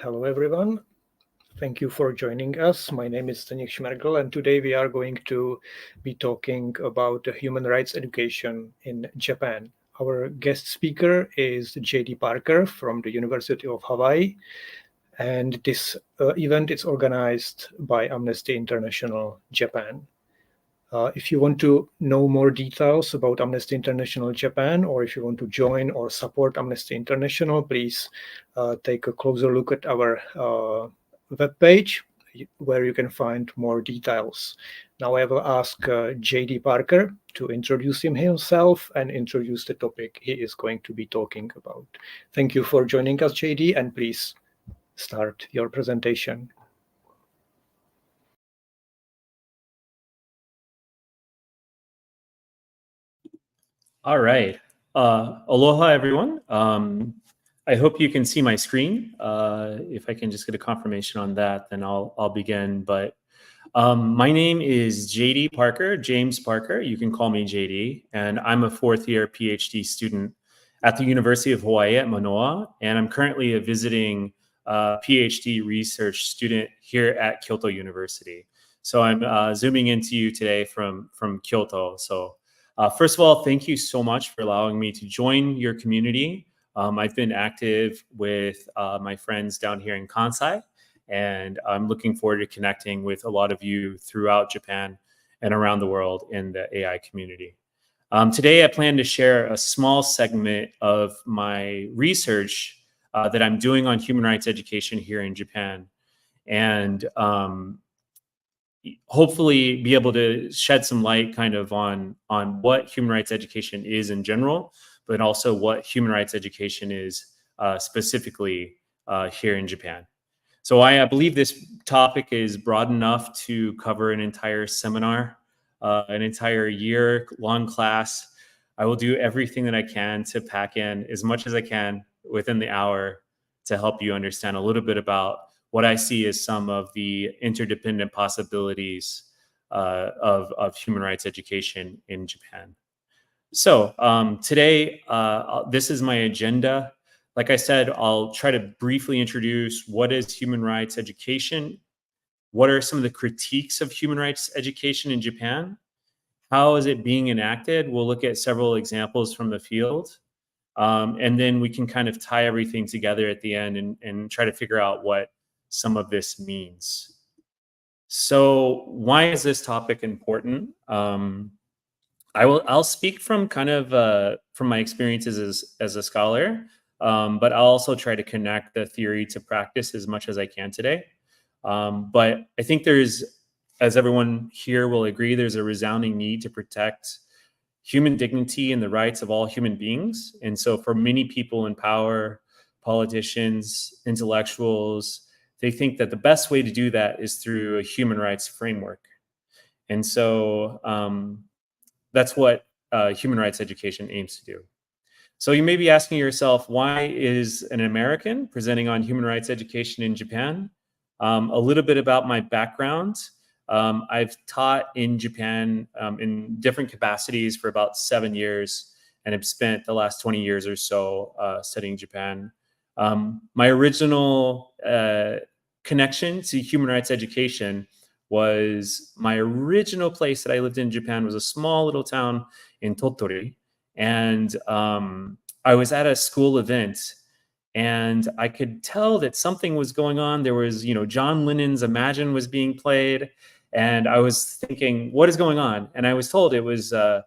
Hello, everyone. Thank you for joining us. My name is Stanik Shmergel, and today we are going to be talking about human rights education in Japan. Our guest speaker is J.D. Parker from the University of Hawaiʻi, and this event is organized by Amnesty International Japan. If you want to know more details about Amnesty International Japan, or if you want to join or support Amnesty International, please take a closer look at our webpage, where you can find more details. Now I will ask J.D. Parker to introduce himself and introduce the topic he is going to be talking about. Thank you for joining us, J.D., and please start your presentation. All right. Aloha, everyone. I hope you can see my screen. If I can just get a confirmation on that, then I'll begin. But my name is J.D. Parker, James Parker. You can call me J.D. And I'm a fourth-year Ph.D. student at the University of Hawaiʻi at Mānoa. And I'm currently a visiting Ph.D. research student here at Kyoto University. So I'm zooming into you today from Kyoto. So first of all, thank you so much for allowing me to join your community. I've been active with my friends down here in Kansai, and I'm looking forward to connecting with a lot of you throughout Japan and around the world in the AI community. Today, I plan to share a small segment of my research that I'm doing on human rights education here in Japan, and hopefully be able to shed some light kind of on what human rights education is in general, but also what human rights education is specifically here in Japan. So I believe this topic is broad enough to cover an entire seminar, an entire year-long class. I will do everything that I can to pack in as much as I can within the hour to help you understand a little bit about what I see as some of the interdependent possibilities of human rights education in Japan. So today, this is my agenda. Like I said, I'll try to briefly introduce what is human rights education, what are some of the critiques of human rights education in Japan, how is it being enacted? We'll look at several examples from the field, and then we can kind of tie everything together at the end and try to figure out what some of this means. So why is this topic important? I'll speak from kind of from my experiences as a scholar, but I'll also try to connect the theory to practice as much as I can today. But I think there's, as everyone here will agree, there's a resounding need to protect human dignity and the rights of all human beings. And so for many people in power, politicians, intellectuals, they think that the best way to do that is through a human rights framework. And so that's what human rights education aims to do. So you may be asking yourself, why is an American presenting on human rights education in Japan? A little bit about my background. I've taught in Japan in different capacities for about 7 years, and have spent the last 20 years or so studying Japan. My original connection to human rights education was my original place that I lived in Japan was a small little town in Tottori. And I was at a school event, and I could tell that something was going on. There was, John Lennon's Imagine was being played, and I was thinking, what is going on? And I was told it was a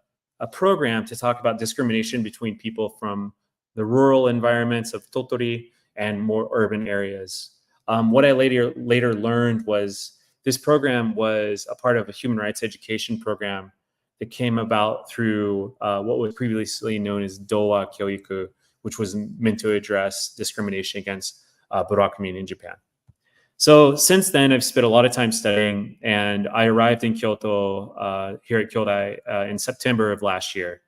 program to talk about discrimination between people from the rural environments of Tottori and more urban areas. What I later learned was this program was a part of a human rights education program that came about through what was previously known as Dowa Kyoiku, which was meant to address discrimination against Burakumin in Japan. So since then, I've spent a lot of time studying, and I arrived in Kyoto, here at Kyodai, in September of last year.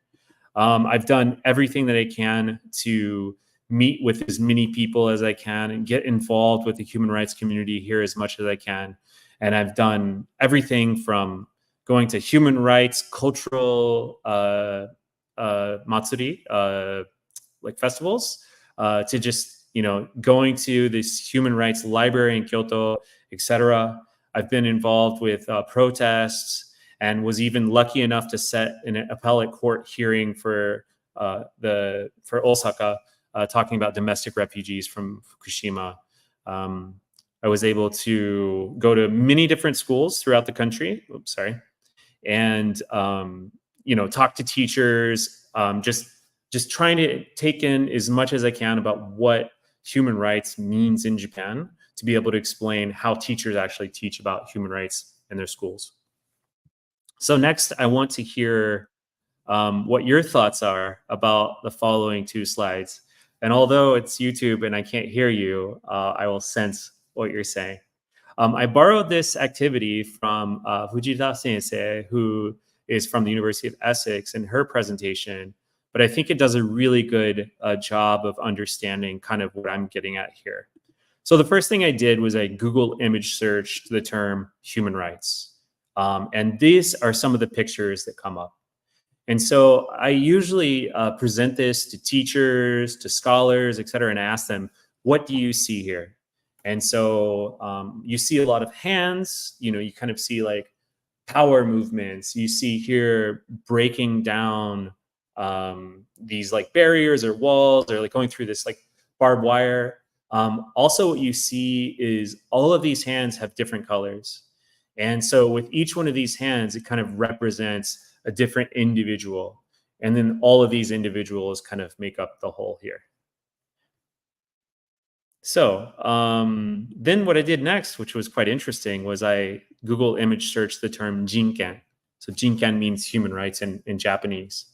I've done everything that I can to meet with as many people as I can and get involved with the human rights community here as much as I can. And I've done everything from going to human rights, cultural matsuri, like festivals, to just going to this human rights library in Kyoto, etc. I've been involved with protests and was even lucky enough to set an appellate court hearing for Osaka, talking about domestic refugees from Fukushima. I was able to go to many different schools throughout the country. And talk to teachers, just trying to take in as much as I can about what human rights means in Japan, to be able to explain how teachers actually teach about human rights in their schools. So next, I want to hear what your thoughts are about the following 2 slides. And although it's YouTube and I can't hear you, I will sense what you're saying. I borrowed this activity from Fujita Sensei, who is from the University of Essex, in her presentation, but I think it does a really good job of understanding kind of what I'm getting at here. So the first thing I did was I Google image searched the term human rights. And these are some of the pictures that come up. And so I usually present this to teachers, to scholars, et cetera, and ask them, what do you see here? And so you see a lot of hands, you kind of see like power movements. You see here breaking down these like barriers or walls, or like going through this like barbed wire. Also what you see is all of these hands have different colors. And so with each one of these hands, it kind of represents a different individual. And then all of these individuals kind of make up the whole here. So then what I did next, which was quite interesting, was I Google image searched the term jinken. So jinken means human rights in Japanese.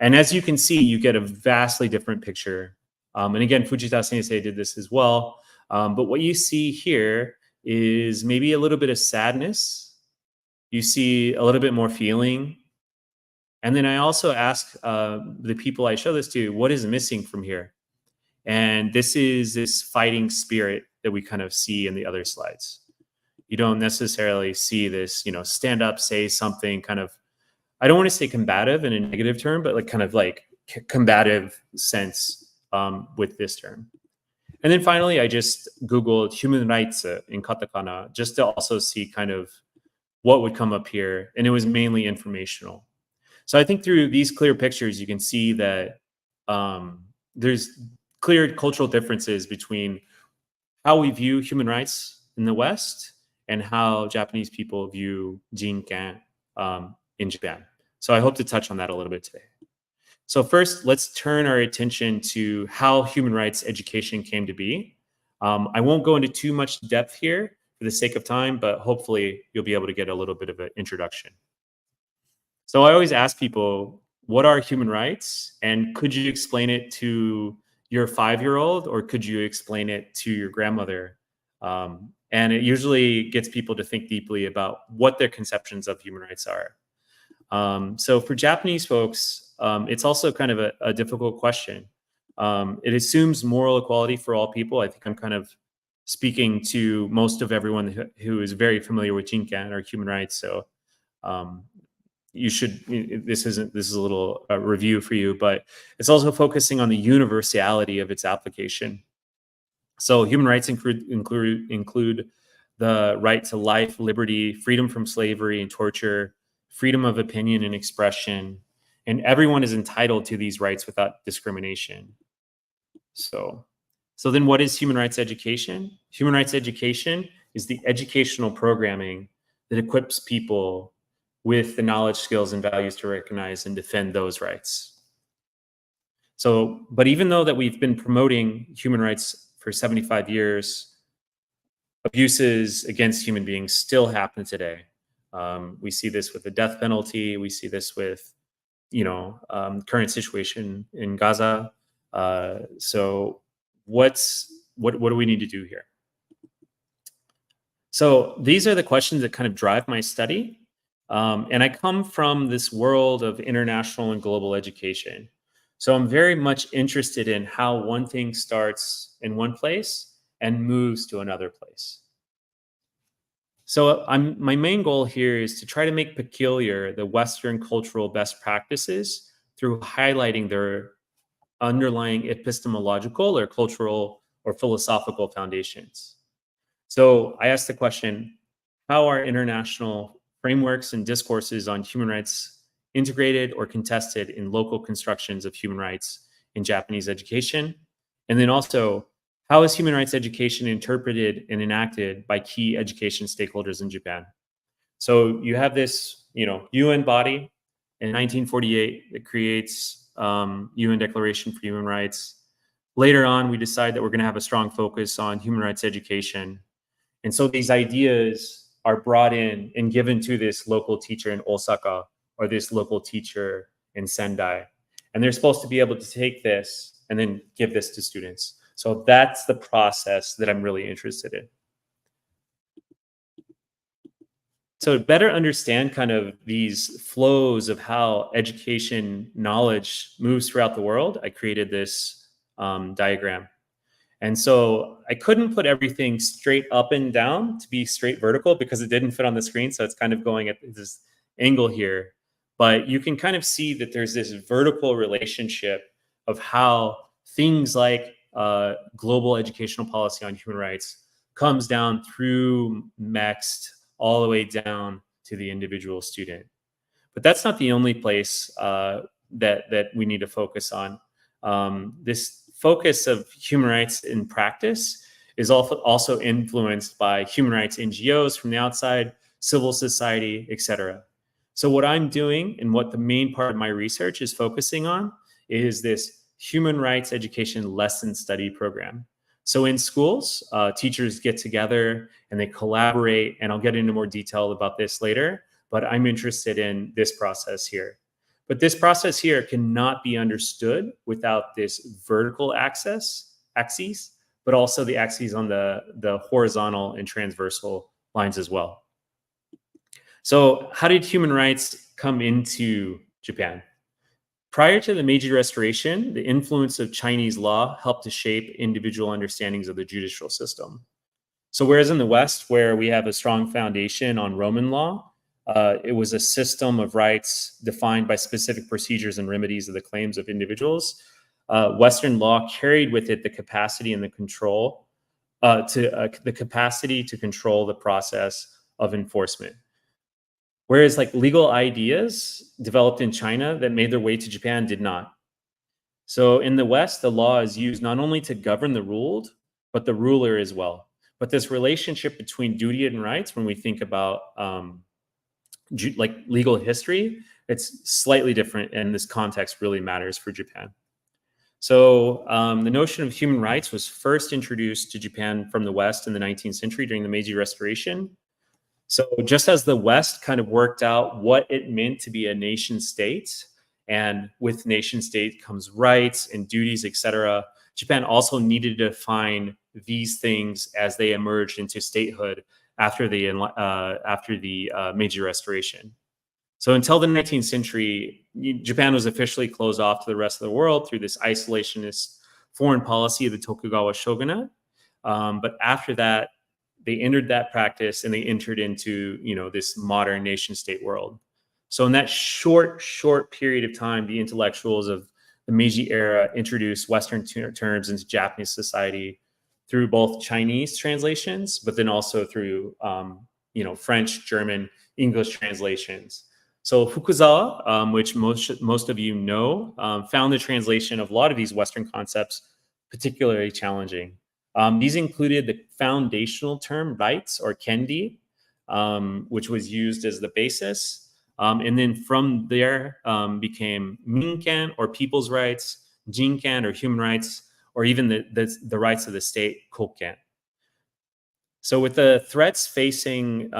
And as you can see, you get a vastly different picture. And again, Fujita Sensei did this as well. But what you see here is maybe a little bit of sadness. You see a little bit more feeling. And then I also ask the people I show this to, what is missing from here? And this is this fighting spirit that we kind of see in the other slides. You don't necessarily see this, stand up, say something kind of, I don't want to say combative in a negative term, but like kind of like combative sense with this term. And then finally, I just Googled human rights in katakana, just to also see kind of what would come up here. And it was mainly informational. So I think through these clear pictures, you can see that there's clear cultural differences between how we view human rights in the West and how Japanese people view jinken in Japan. So I hope to touch on that a little bit today. So first, let's turn our attention to how human rights education came to be. I won't go into too much depth here for the sake of time, but hopefully you'll be able to get a little bit of an introduction. So I always ask people, what are human rights? And could you explain it to your 5-year-old, or could you explain it to your grandmother? And it usually gets people to think deeply about what their conceptions of human rights are. So for Japanese folks, it's also kind of a difficult question. It assumes moral equality for all people. I think I'm kind of speaking to most of everyone who is very familiar with jinken or human rights. So you should, this is a little review for you, but it's also focusing on the universality of its application. So human rights include the right to life, liberty, freedom from slavery and torture, freedom of opinion and expression, and everyone is entitled to these rights without discrimination. So then what is human rights education? Human rights education is the educational programming that equips people with the knowledge, skills, and values to recognize and defend those rights. So, but even though that we've been promoting human rights for 75 years, abuses against human beings still happen today. We see this with the death penalty. We see this with, current situation in Gaza. So what do we need to do here? So these are the questions that kind of drive my study. And I come from this world of international and global education. So I'm very much interested in how one thing starts in one place and moves to another place. So my main goal here is to try to make peculiar the Western cultural best practices through highlighting their underlying epistemological or cultural or philosophical foundations. So I asked the question, how are international frameworks and discourses on human rights integrated or contested in local constructions of human rights in Japanese education? And then also, how is human rights education interpreted and enacted by key education stakeholders in Japan? So you have this, UN body in 1948 that creates UN Declaration for Human Rights. Later on, we decide that we're going to have a strong focus on human rights education. And so these ideas are brought in and given to this local teacher in Osaka or this local teacher in Sendai. And they're supposed to be able to take this and then give this to students. So that's the process that I'm really interested in. So to better understand kind of these flows of how education knowledge moves throughout the world, I created this diagram. And so I couldn't put everything straight up and down to be straight vertical because it didn't fit on the screen. So it's kind of going at this angle here. But you can kind of see that there's this vertical relationship of how things like global educational policy on human rights comes down through MEXT all the way down to the individual student. But that's not the only place that we need to focus on. This focus of human rights in practice is also influenced by human rights NGOs from the outside, civil society, etc. So what I'm doing and what the main part of my research is focusing on is this human rights education lesson study program. So in schools, teachers get together and they collaborate, and I'll get into more detail about this later, but I'm interested in this process here. But this process here cannot be understood without this vertical axes, but also the axes on the horizontal and transversal lines as well. So how did human rights come into Japan? Prior to the Meiji Restoration, the influence of Chinese law helped to shape individual understandings of the judicial system. So whereas in the West, where we have a strong foundation on Roman law, it was a system of rights defined by specific procedures and remedies of the claims of individuals. Western law carried with it the capacity and the control the capacity to control the process of enforcement. Whereas like legal ideas developed in China that made their way to Japan did not. So in the West, the law is used not only to govern the ruled, but the ruler as well. But this relationship between duty and rights, when we think about like legal history, it's slightly different, and this context really matters for Japan. So the notion of human rights was first introduced to Japan from the West in the 19th century during the Meiji Restoration. So just as the West kind of worked out what it meant to be a nation state, and with nation state comes rights and duties, etc., Japan also needed to define these things as they emerged into statehood after the Meiji Restoration. So until the 19th century, Japan was officially closed off to the rest of the world through this isolationist foreign policy of the Tokugawa shogunate. But after that, they entered that practice and they entered into, this modern nation state world. So in that short period of time, the intellectuals of the Meiji era introduced Western terms into Japanese society through both Chinese translations, but then also through, French, German, English translations. So Fukuzawa, which most of you know, found the translation of a lot of these Western concepts particularly challenging. These included the foundational term rights, or kendi, which was used as the basis. And then from there became minken, or people's rights, jinken, or human rights, or even the rights of the state, kokken. So with the threats facing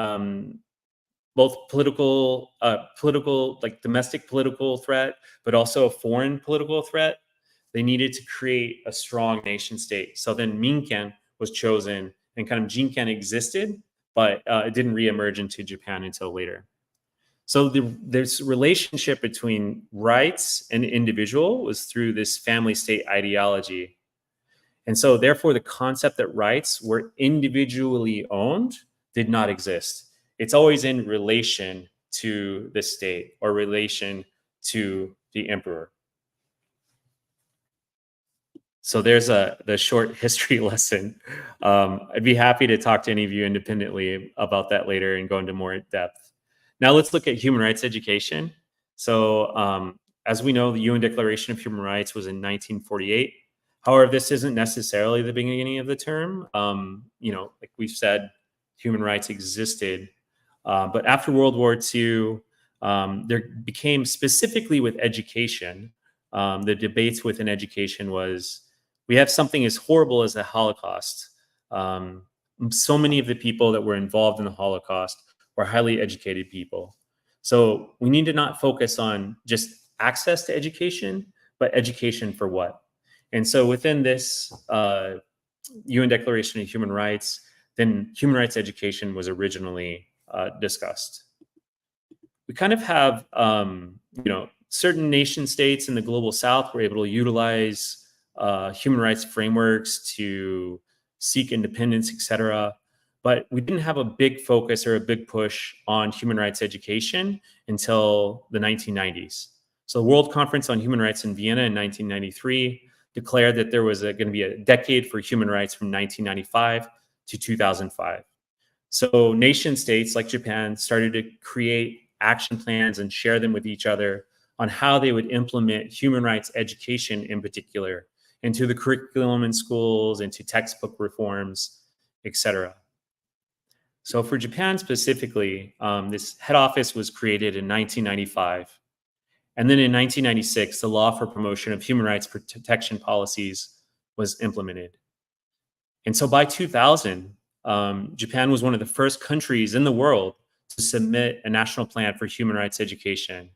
both political, like domestic political threat, but also a foreign political threat, they needed to create a strong nation state. So then minken was chosen, and kind of jinken existed, but it didn't reemerge into Japan until later. So there's relationship between rights and individual was through this family state ideology. And so therefore the concept that rights were individually owned did not exist. It's always in relation to the state or relation to the emperor. So there's the short history lesson. I'd be happy to talk to any of you independently about that later and go into more depth. Now let's look at human rights education. So as we know, the UN Declaration of Human Rights was in 1948. However, this isn't necessarily the beginning of the term. Like we've said, human rights existed. But after World War II, there became, specifically with education, the debates within education was, we have something as horrible as the Holocaust. So many of the people that were involved in the Holocaust were highly educated people. So we need to not focus on just access to education, but education for what? And so within this UN Declaration of Human Rights, then human rights education was originally discussed. We kind of have, certain nation states in the global South were able to utilize human rights frameworks to seek independence, etc. But we didn't have a big focus or a big push on human rights education until the 1990s. So the World Conference on Human Rights in Vienna in 1993 declared that there was going to be a decade for human rights from 1995 to 2005. So nation states like Japan started to create action plans and share them with each other on how they would implement human rights education in particular into the curriculum in schools, into textbook reforms, etc. So for Japan specifically, this head office was created in 1995. And then in 1996, the Law for Promotion of Human Rights Protection Policies was implemented. And so by 2000, Japan was one of the first countries in the world to submit a national plan for human rights education.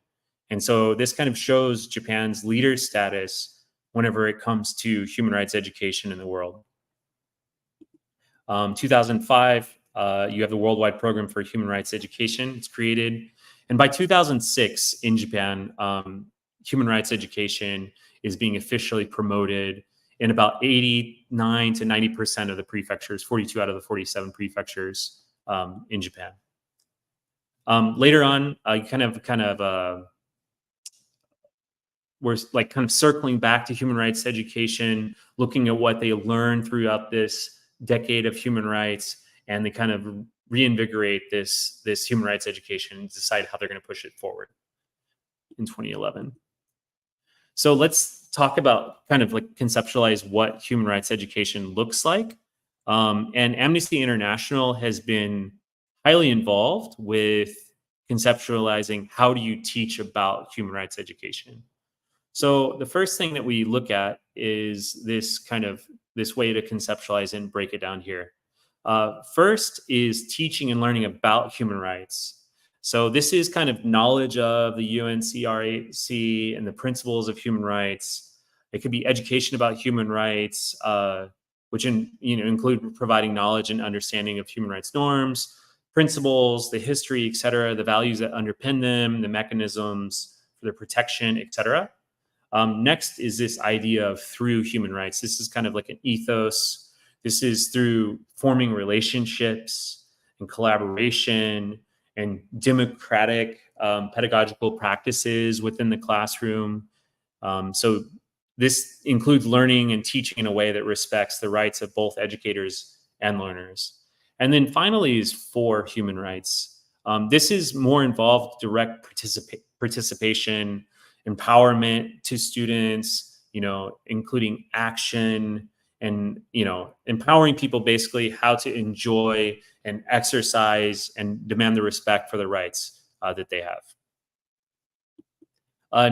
And so this kind of shows Japan's leader status whenever it comes to human rights education in the world. 2005, you have the Worldwide Program for Human Rights Education. It's created. And by 2006 in Japan, human rights education is being officially promoted in about 89 to 90% of the prefectures, 42 out of the 47 prefectures in Japan. Later on, we're like kind of circling back to human rights education, looking at what they learned throughout this decade of human rights, and they kind of reinvigorate this human rights education and decide how they're going to push it forward in 2011. So let's talk about kind of like conceptualize what human rights education looks like. And Amnesty International has been highly involved with conceptualizing how do you teach about human rights education. So the first thing that we look at is this way to conceptualize and break it down here. First is teaching and learning about human rights. So this is kind of knowledge of the UNCRC and the principles of human rights. It could be education about human rights, which include providing knowledge and understanding of human rights norms, principles, the history, et cetera, the values that underpin them, the mechanisms for their protection, et cetera. Next is this idea of through human rights. This is kind of like an ethos. This is through forming relationships and collaboration and democratic pedagogical practices within the classroom. So this includes learning and teaching in a way that respects the rights of both educators and learners. And then finally is for human rights. This is more involved direct participation, empowerment to students, including action and, empowering people basically how to enjoy and exercise and demand the respect for the rights that they have.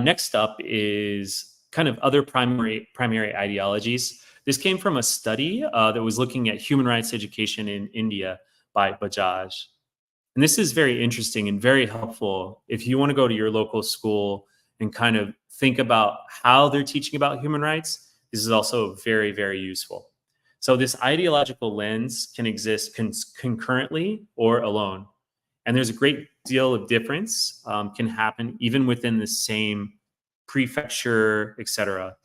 Next up is kind of other primary ideologies. This came from a study that was looking at human rights education in India by Bajaj. And this is very interesting and very helpful if you want to go to your local school and kind of think about how they're teaching about human rights. This is also very, very useful. So this ideological lens can exist concurrently or alone. And there's a great deal of difference can happen even within the same prefecture, et cetera.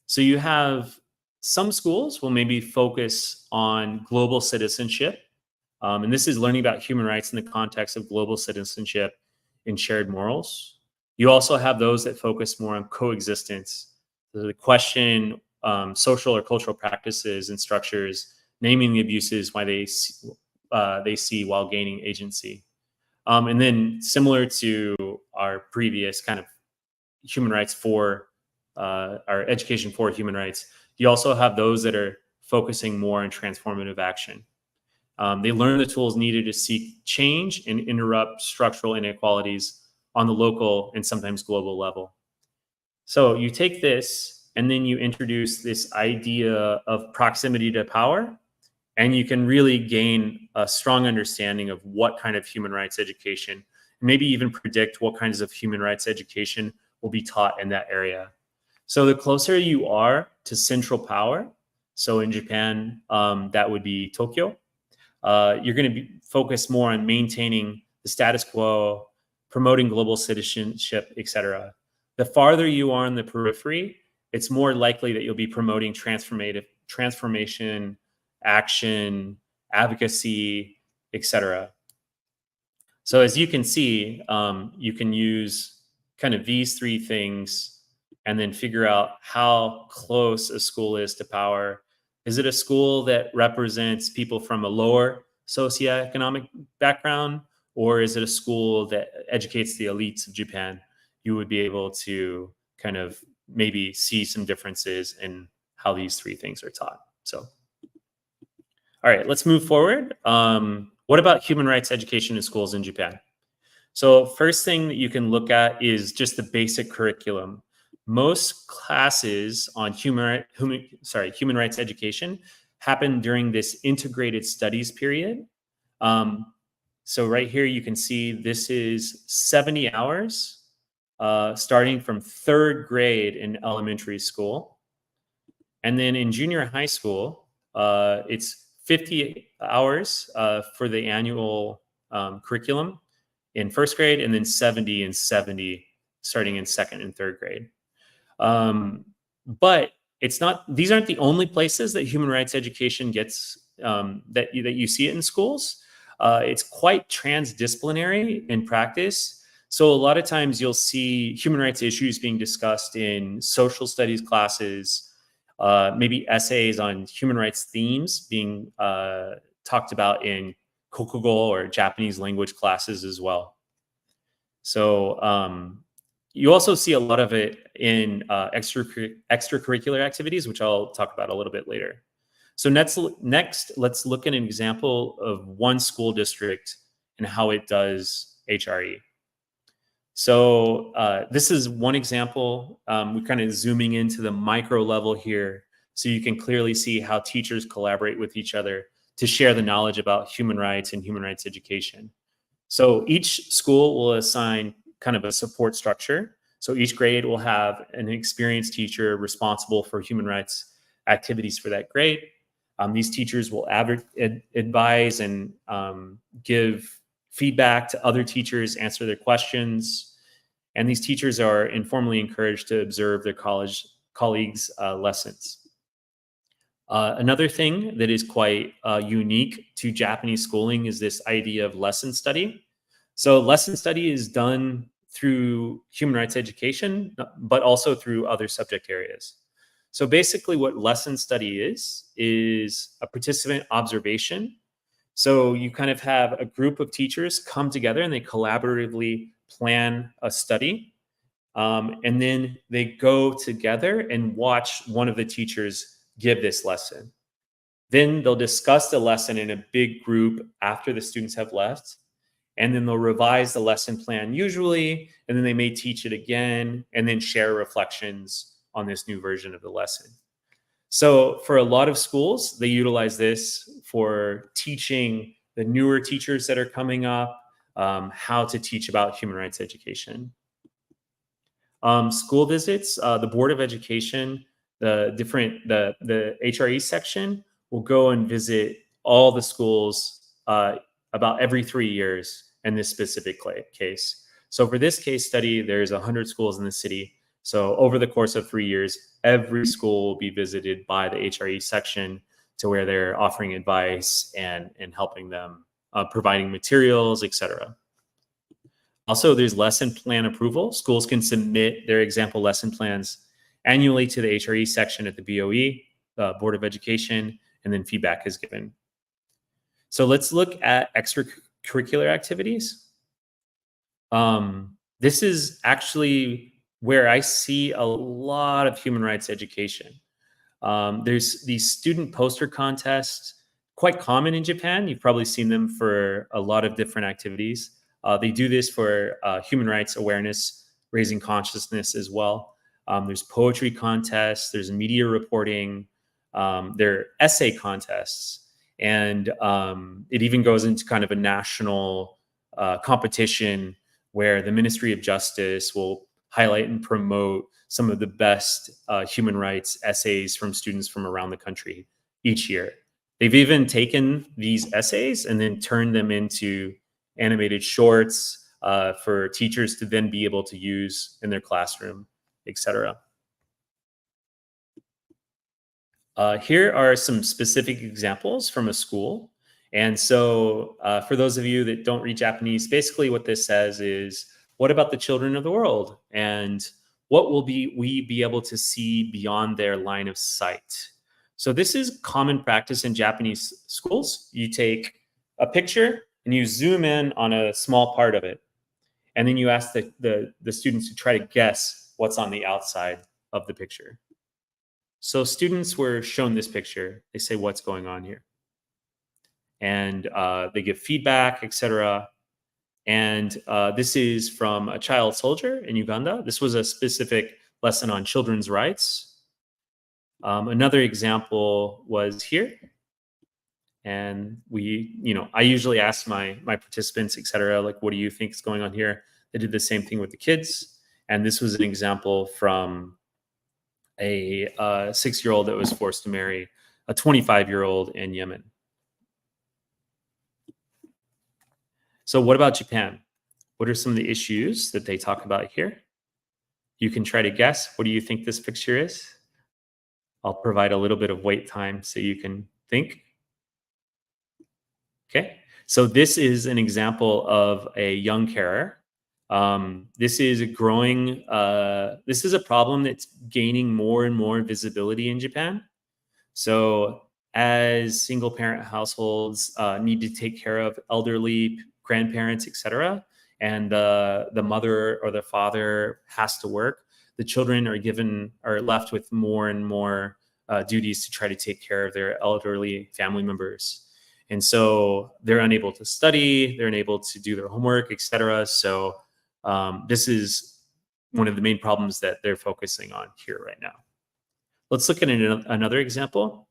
So you have some schools will maybe focus on global citizenship. And this is learning about human rights in the context of global citizenship and shared morals. You also have those that focus more on coexistence. The question social or cultural practices and structures, naming the abuses why they see while gaining agency. And then similar to our previous kind of human rights for our education for human rights, you also have those that are focusing more on transformative action. They learn the tools needed to seek change and interrupt structural inequalities on the local and sometimes global level. So you take this and then you introduce this idea of proximity to power, and you can really gain a strong understanding of what kind of human rights education, maybe even predict what kinds of human rights education will be taught in that area. So the closer you are to central power, so in Japan, that would be Tokyo, you're going to be focused more on maintaining the status quo, promoting global citizenship, etc. The farther you are on the periphery, it's more likely that you'll be promoting transformation, action, advocacy, etc. So as you can see, you can use kind of these three things and then figure out how close a school is to power. Is it a school that represents people from a lower socioeconomic background, or is it a school that educates the elites of Japan? You would be able to kind of maybe see some differences in how these three things are taught. So, all right, let's move forward. What about human rights education in schools in Japan? So first thing that you can look at is just the basic curriculum. Most classes on human rights education happen during this integrated studies period. So right here, you can see this is 70 hours, starting from 3rd grade in elementary school. And then in junior high school, it's 50 hours for the annual curriculum in 1st grade, and then 70 and 70 starting in 2nd and 3rd grade. But it's not; these aren't the only places that human rights education gets that you see it in schools. It's quite transdisciplinary in practice. So a lot of times you'll see human rights issues being discussed in social studies classes, maybe essays on human rights themes being talked about in Kokugo or Japanese language classes as well. So you also see a lot of it in extracurricular activities, which I'll talk about a little bit later. So next, let's look at an example of one school district and how it does HRE. So this is one example. We're kind of zooming into the micro level here, so you can clearly see how teachers collaborate with each other to share the knowledge about human rights and human rights education. So each school will assign kind of a support structure. So each grade will have an experienced teacher responsible for human rights activities for that grade. These teachers will advise and give feedback to other teachers, answer their questions. And these teachers are informally encouraged to observe their colleagues' lessons. Another thing that is quite unique to Japanese schooling is this idea of lesson study. So lesson study is done through human rights education, but also through other subject areas. So basically what lesson study is a participant observation. So you kind of have a group of teachers come together and they collaboratively plan a study. And then they go together and watch one of the teachers give this lesson. Then they'll discuss the lesson in a big group after the students have left. And then they'll revise the lesson plan usually, and then they may teach it again and then share reflections on this new version of the lesson. So for a lot of schools, they utilize this for teaching the newer teachers that are coming up how to teach about human rights education. School visits, the Board of Education, the HRE section will go and visit all the schools about every 3 years in this specific case. So for this case study, there's 100 schools in the city. So over the course of 3 years, every school will be visited by the HRE section to where they're offering advice and helping them, providing materials, etc. Also, there's lesson plan approval. Schools can submit their example lesson plans annually to the HRE section at the BOE, Board of Education, and then feedback is given. So let's look at extracurricular activities. This is actually where I see a lot of human rights education. There's these student poster contests, quite common in Japan. You've probably seen them for a lot of different activities. They do this for human rights awareness, raising consciousness as well. There's poetry contests, there's media reporting, there are essay contests, and it even goes into kind of a national competition where the Ministry of Justice will highlight and promote some of the best human rights essays from students from around the country each year. They've even taken these essays and then turned them into animated shorts for teachers to then be able to use in their classroom, etc. Here are some specific examples from a school. And so for those of you that don't read Japanese, basically what this says is, what about the children of the world? And what will we be able to see beyond their line of sight? So this is common practice in Japanese schools. You take a picture and you zoom in on a small part of it. And then you ask the students to try to guess what's on the outside of the picture. So students were shown this picture. They say, what's going on here? And they give feedback, etc. And this is from a child soldier in Uganda. This was a specific lesson on children's rights. Another example was here. And I usually ask my participants, etc., like, what do you think is going on here? They did the same thing with the kids. And this was an example from a 6-year-old that was forced to marry a 25-year-old in Yemen. So what about Japan? What are some of the issues that they talk about here? You can try to guess. What do you think this picture is? I'll provide a little bit of wait time so you can think. Okay, so this is an example of a young carer. This is a growing, this is a problem that's gaining more and more visibility in Japan. So as single parent households need to take care of elderly grandparents, etc., and the mother or the father has to work, the children are left with more and more duties to try to take care of their elderly family members. And so they're unable to study, they're unable to do their homework, etc. So this is one of the main problems that they're focusing on here right now. Let's look at another example.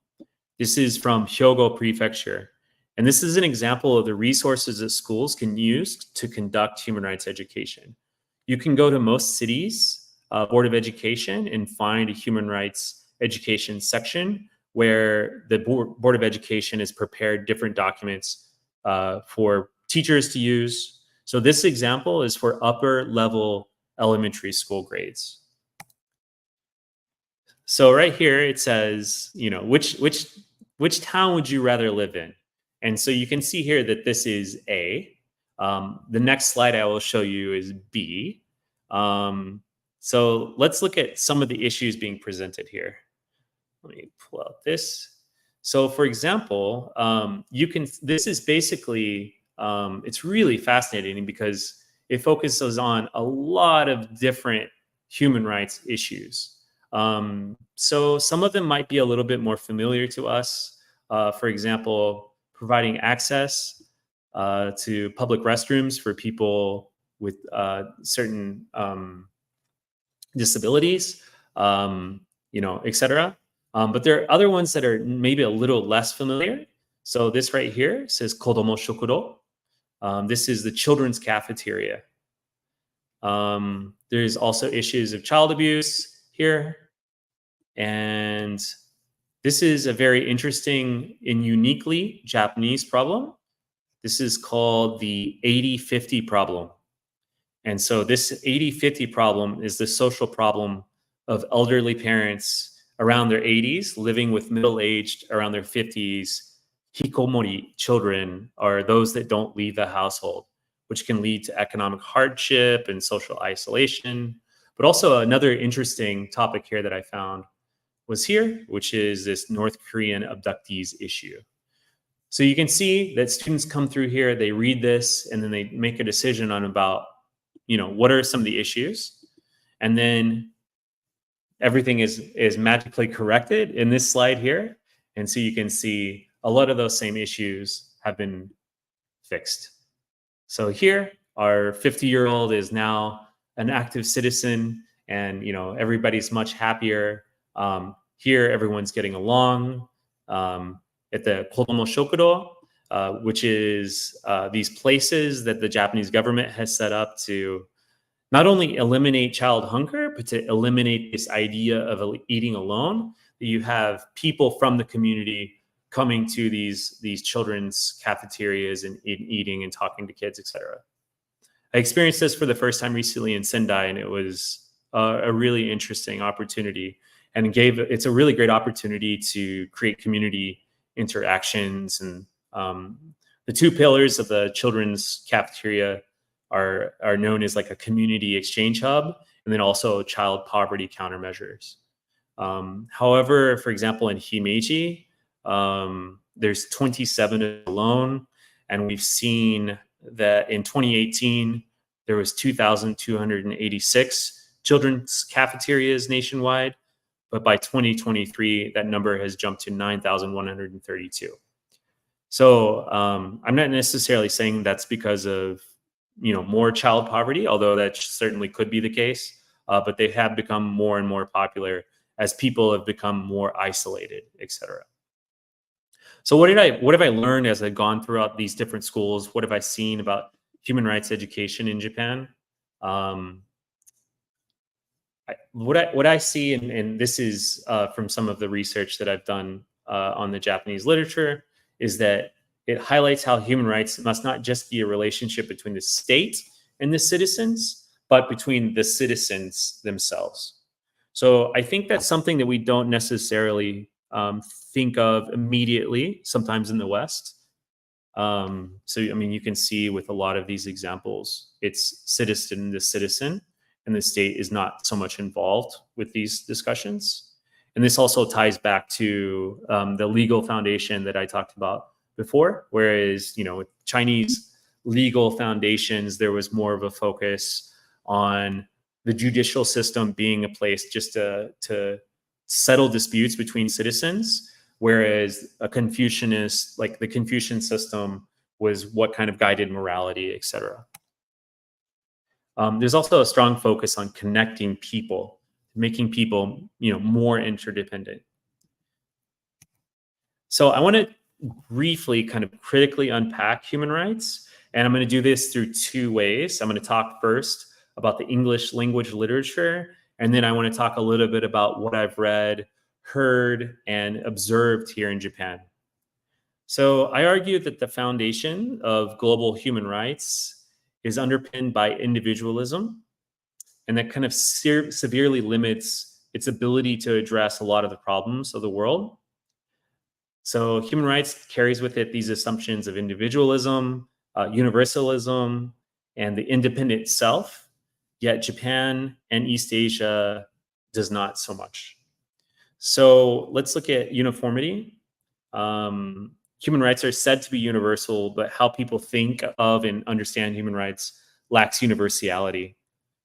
This is from Hyogo Prefecture. And this is an example of the resources that schools can use to conduct human rights education. You can go to most cities' Board of Education and find a human rights education section where the Board of Education has prepared different documents for teachers to use. So this example is for upper level elementary school grades. So right here it says, which town would you rather live in? And so you can see here that this is A. The next slide I will show you is B. So let's look at some of the issues being presented here. Let me pull out this. So for example, this is basically, it's really fascinating because it focuses on a lot of different human rights issues. So some of them might be a little bit more familiar to us. For example, providing access to public restrooms for people with certain disabilities, etc. But there are other ones that are maybe a little less familiar. So this right here says Kodomo Shokuro. This is the children's cafeteria. There's also issues of child abuse here. And this is a very interesting and uniquely Japanese problem. This is called the 80-50 problem. And so this 80-50 problem is the social problem of elderly parents around their 80s living with middle-aged around their 50s hikomori children, or those that don't leave the household, which can lead to economic hardship and social isolation, But also another interesting topic here that I found was here, which is this North Korean abductees issue. So you can see that students come through here, they read this, and then they make a decision on about, what are some of the issues? And then everything is magically corrected in this slide here. And so you can see a lot of those same issues have been fixed. So here, our 50-year-old is now an active citizen, and everybody's much happier. Here, everyone's getting along. At the Kodomo Shokudo, which is these places that the Japanese government has set up to not only eliminate child hunger, but to eliminate this idea of eating alone. You have people from the community coming to these children's cafeterias and eating and talking to kids, etc. I experienced this for the first time recently in Sendai, and it was a really interesting opportunity, and it's a really great opportunity to create community interactions. And the two pillars of the children's cafeteria are known as like a community exchange hub, and then also child poverty countermeasures. However, for example, in Himeji, there's 27 alone, and we've seen that in 2018 there was 2,286 children's cafeterias nationwide, but by 2023 that number has jumped to 9,132. So I'm not necessarily saying that's because of more child poverty, although that certainly could be the case, but they have become more and more popular as people have become more isolated, etc. So what have I learned as I've gone throughout these different schools? What have I seen about human rights education in Japan? What I see, and this is from some of the research that I've done on the Japanese literature, is that it highlights how human rights must not just be a relationship between the state and the citizens, but between the citizens themselves. So I think that's something that we don't necessarily think of immediately, sometimes in the West. So, you can see with a lot of these examples, it's citizen to citizen, and the state is not so much involved with these discussions. And this also ties back to the legal foundation that I talked about before, whereas, with Chinese legal foundations, there was more of a focus on the judicial system being a place just to settle disputes between citizens, whereas a Confucianist, like the Confucian system, was what kind of guided morality, etc. There's also a strong focus on connecting people, making people, more interdependent. So I want to briefly kind of critically unpack human rights, and I'm going to do this through two ways. I'm going to talk first about the English language literature, and then I want to talk a little bit about what I've read, heard, and observed here in Japan. So I argue that the foundation of global human rights is underpinned by individualism, and that kind of severely limits its ability to address a lot of the problems of the world. So human rights carries with it these assumptions of individualism, universalism, and the independent self, yet Japan and East Asia does not so much. So let's look at uniformity. Human rights are said to be universal, but how people think of and understand human rights lacks universality.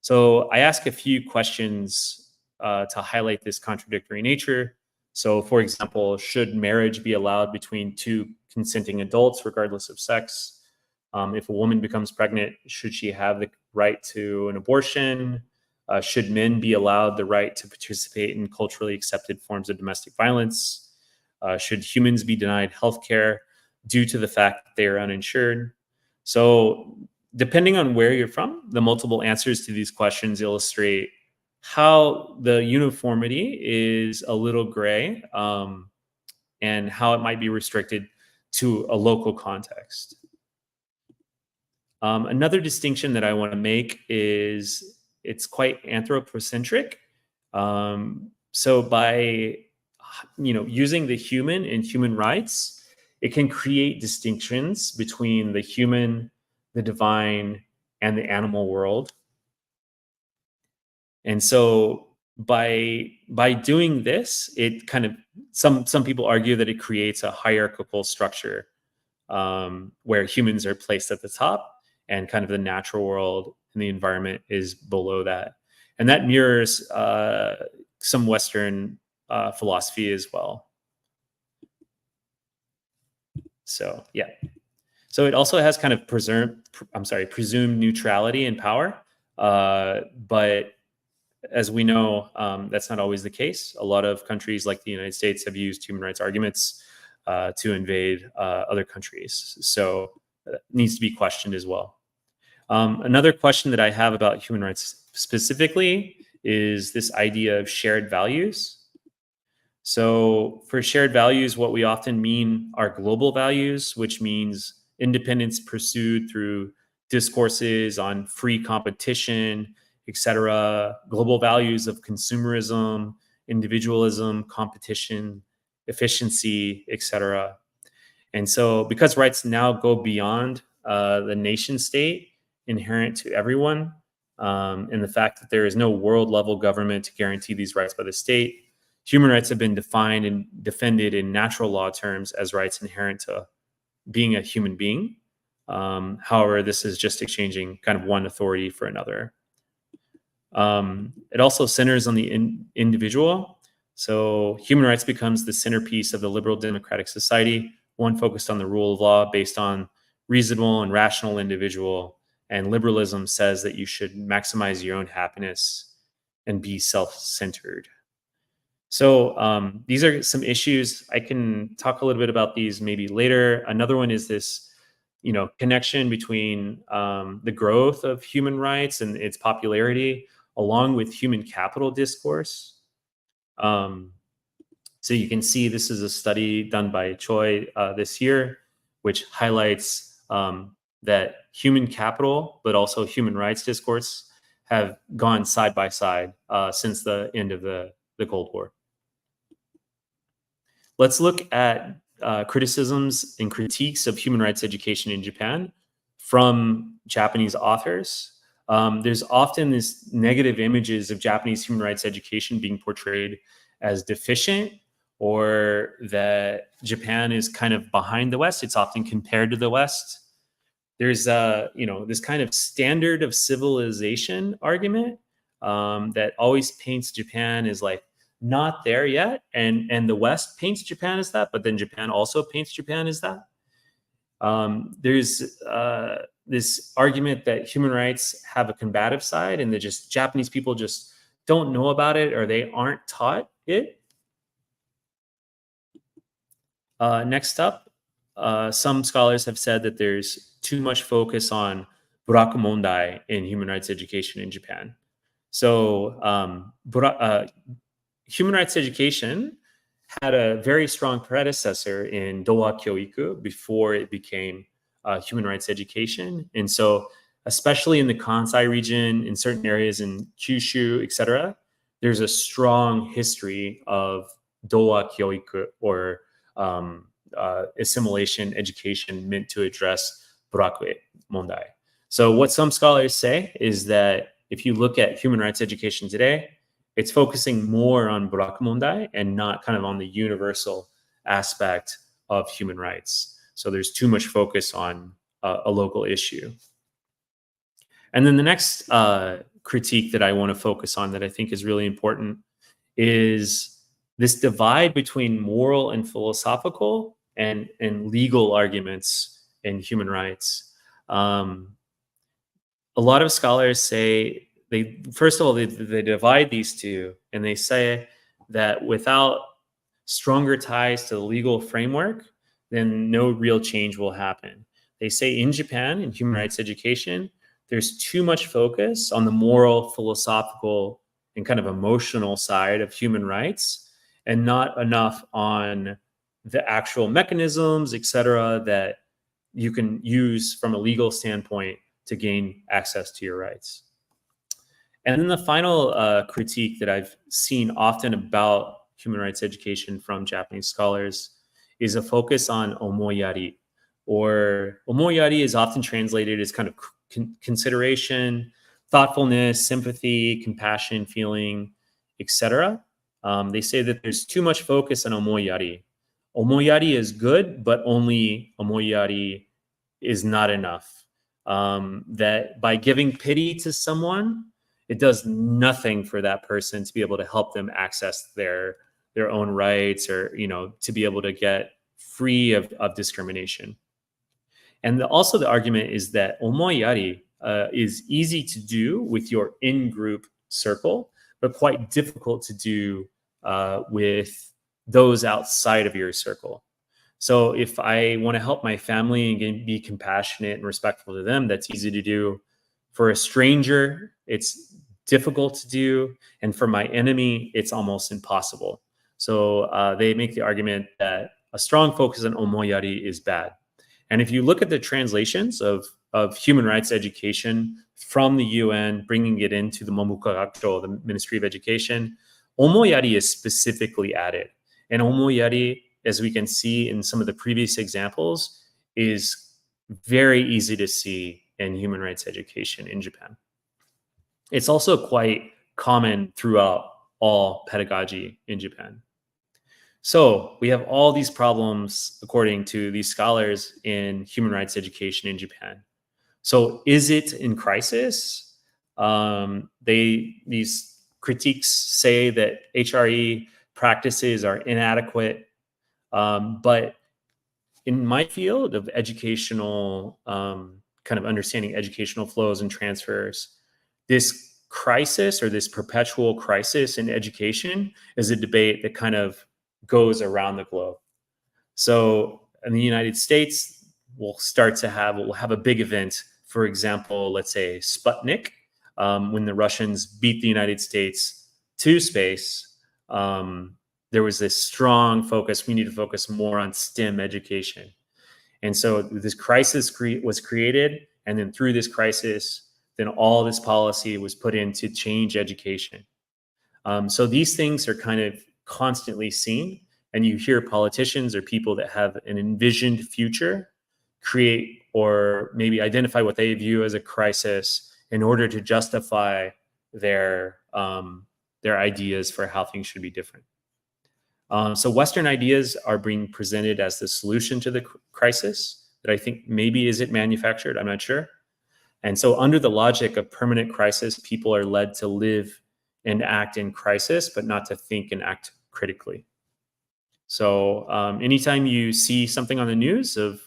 So I ask a few questions to highlight this contradictory nature. So, for example, should marriage be allowed between two consenting adults, regardless of sex? If a woman becomes pregnant, should she have the right to an abortion? Should men be allowed the right to participate in culturally accepted forms of domestic violence? Should humans be denied healthcare due to the fact that they are uninsured? So, depending on where you're from, the multiple answers to these questions illustrate how the uniformity is a little gray, and how it might be restricted to a local context. Another distinction that I want to make is it's quite anthropocentric. So by using the human and human rights, it can create distinctions between the human, the divine, and the animal world. And so by doing this, it kind of, some people argue that it creates a hierarchical structure where humans are placed at the top and kind of the natural world and the environment is below that. And that mirrors some Western philosophy as well. So yeah. So it also has kind of presumed neutrality and power. But as we know, that's not always the case. A lot of countries like the United States have used human rights arguments to invade other countries. So it needs to be questioned as well. Another question that I have about human rights specifically is this idea of shared values. So for shared values, what we often mean are global values, which means independence pursued through discourses on free competition, etc., global values of consumerism, individualism, competition, efficiency, etc. And so because rights now go beyond the nation state inherent to everyone, and the fact that there is no world level government to guarantee these rights by the state, human rights have been defined and defended in natural law terms as rights inherent to being a human being. However, this is just exchanging kind of one authority for another. It also centers on the individual. So human rights becomes the centerpiece of the liberal democratic society, one focused on the rule of law based on reasonable and rational individual. And liberalism says that you should maximize your own happiness and be self-centered. So these are some issues. I can talk a little bit about these maybe later. Another one is this, connection between the growth of human rights and its popularity, along with human capital discourse. So you can see this is a study done by Choi this year, which highlights that human capital, but also human rights discourse have gone side by side since the end of the Cold War. Let's look at criticisms and critiques of human rights education in Japan from Japanese authors. There's often this negative images of Japanese human rights education being portrayed as deficient, or that Japan is kind of behind the West. It's often compared to the West. There's this kind of standard of civilization argument that always paints Japan as like not there yet, and the West paints Japan as that, but then Japan also paints Japan as that. There's this argument that human rights have a combative side, and that just Japanese people just don't know about it, or they aren't taught it. Next up, some scholars have said that there's too much focus on buraku mondai in human rights education in Japan. So human rights education had a very strong predecessor in Dowa Kyoiku before it became human rights education. And so especially in the Kansai region, in certain areas in Kyushu, etc., there's a strong history of Dowa Kyoiku, or assimilation education meant to address buraku mondai. So what some scholars say is that if you look at human rights education today, it's focusing more on buraku mondai and not kind of on the universal aspect of human rights. So there's too much focus on a local issue. And then the next critique that I want to focus on that I think is really important is this divide between moral and philosophical and legal arguments in human rights. A lot of scholars say they divide these two, and they say that without stronger ties to the legal framework, then no real change will happen. They say in Japan, in human rights education, there's too much focus on the moral, philosophical, and kind of emotional side of human rights, and not enough on the actual mechanisms, et cetera, that you can use from a legal standpoint to gain access to your rights. And then the final critique that I've seen often about human rights education from Japanese scholars is a focus on omoyari, or omoyari is often translated as kind of consideration, thoughtfulness, sympathy, compassion, feeling, etc. They say that there's too much focus on omoyari. Omoyari is good, but only omoyari is not enough. That by giving pity to someone, it does nothing for that person to be able to help them access their own rights, or to be able to get free of discrimination. And also the argument is that omoyari is easy to do with your in-group circle, but quite difficult to do with those outside of your circle. So if I want to help my family and be compassionate and respectful to them, that's easy to do. For a stranger, it's difficult to do. And for my enemy, it's almost impossible. So they make the argument that a strong focus on omoyari is bad. And if you look at the translations of human rights education from the UN, bringing it into the Momukagacho, the Ministry of Education, omoyari is specifically added. And omoyari, as we can see in some of the previous examples, is very easy to see in human rights education in Japan. It's also quite common throughout all pedagogy in Japan. So we have all these problems, according to these scholars, in human rights education in Japan. So is it in crisis? These critiques say that HRE practices are inadequate. But in my field of educational, kind of understanding educational flows and transfers, this crisis, or this perpetual crisis in education, is a debate that kind of goes around the globe. So in the United States, we'll have a big event. For example, let's say Sputnik, when the Russians beat the United States to space, there was this strong focus. We need to focus more on STEM education. And so this crisis was created. And then through this crisis, then all this policy was put in to change education. So these things are kind of constantly seen. And you hear politicians or people that have an envisioned future create or maybe identify what they view as a crisis in order to justify their ideas for how things should be different. So Western ideas are being presented as the solution to the crisis that I think maybe is it manufactured, I'm not sure. And so under the logic of permanent crisis, people are led to live and act in crisis, but not to think and act critically. So anytime you see something on the news of,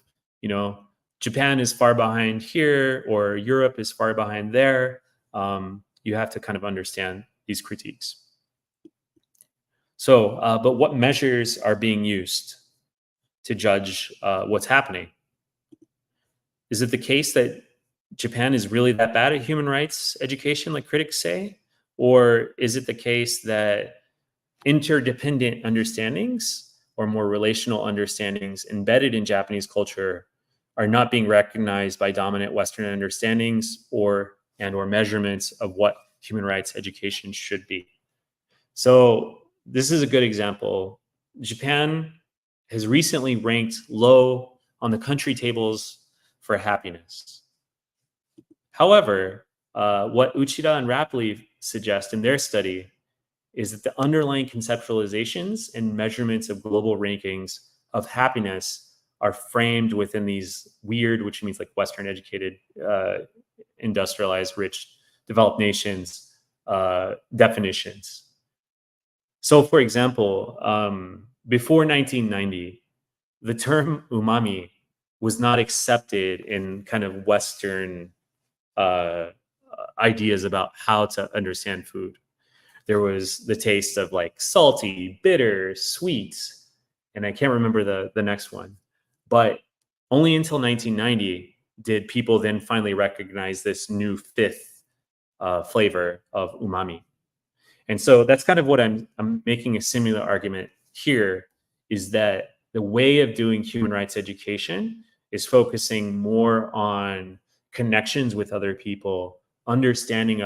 Japan is far behind here or Europe is far behind there, you have to kind of understand these critiques. So, but what measures are being used to judge what's happening? Is it the case that Japan is really that bad at human rights education, like critics say? Or is it the case that interdependent understandings or more relational understandings embedded in Japanese culture are not being recognized by dominant Western understandings or measurements of what human rights education should be? So this is a good example. Japan has recently ranked low on the country tables for happiness. However, what Uchida and Rapley suggest in their study is that the underlying conceptualizations and measurements of global rankings of happiness are framed within these weird, which means like Western educated, industrialized, rich, developed nations definitions. So for example, before 1990, the term umami was not accepted in kind of Western ideas about how to understand food. There was the taste of like salty, bitter, sweet, and I can't remember the next one. But only until 1990 did people then finally recognize this new fifth flavor of umami. And so that's kind of what I'm making a similar argument here, is that the way of doing human rights education is focusing more on connections with other people, understanding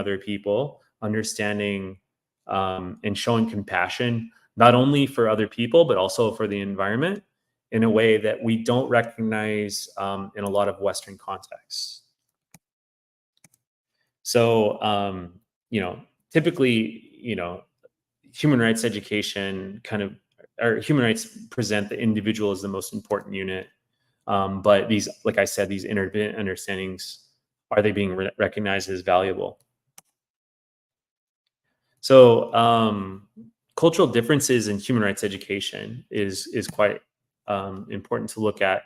and showing compassion, not only for other people, but also for the environment in a way that we don't recognize in a lot of Western contexts. So, typically, human rights education or human rights present the individual as the most important unit. But these, like I said, these interdependent understandings, are they being recognized as valuable? So, cultural differences in human rights education is quite important to look at.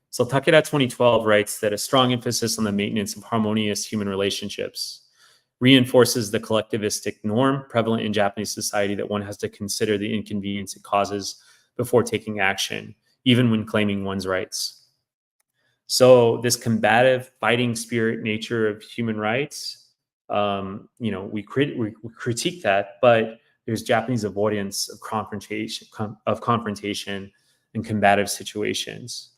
So Takeda 2012 writes that a strong emphasis on the maintenance of harmonious human relationships reinforces the collectivistic norm prevalent in Japanese society that one has to consider the inconvenience it causes before taking action, even when claiming one's rights. So this combative, fighting spirit nature of human rights, we critique that, but there's Japanese avoidance of confrontation and combative situations.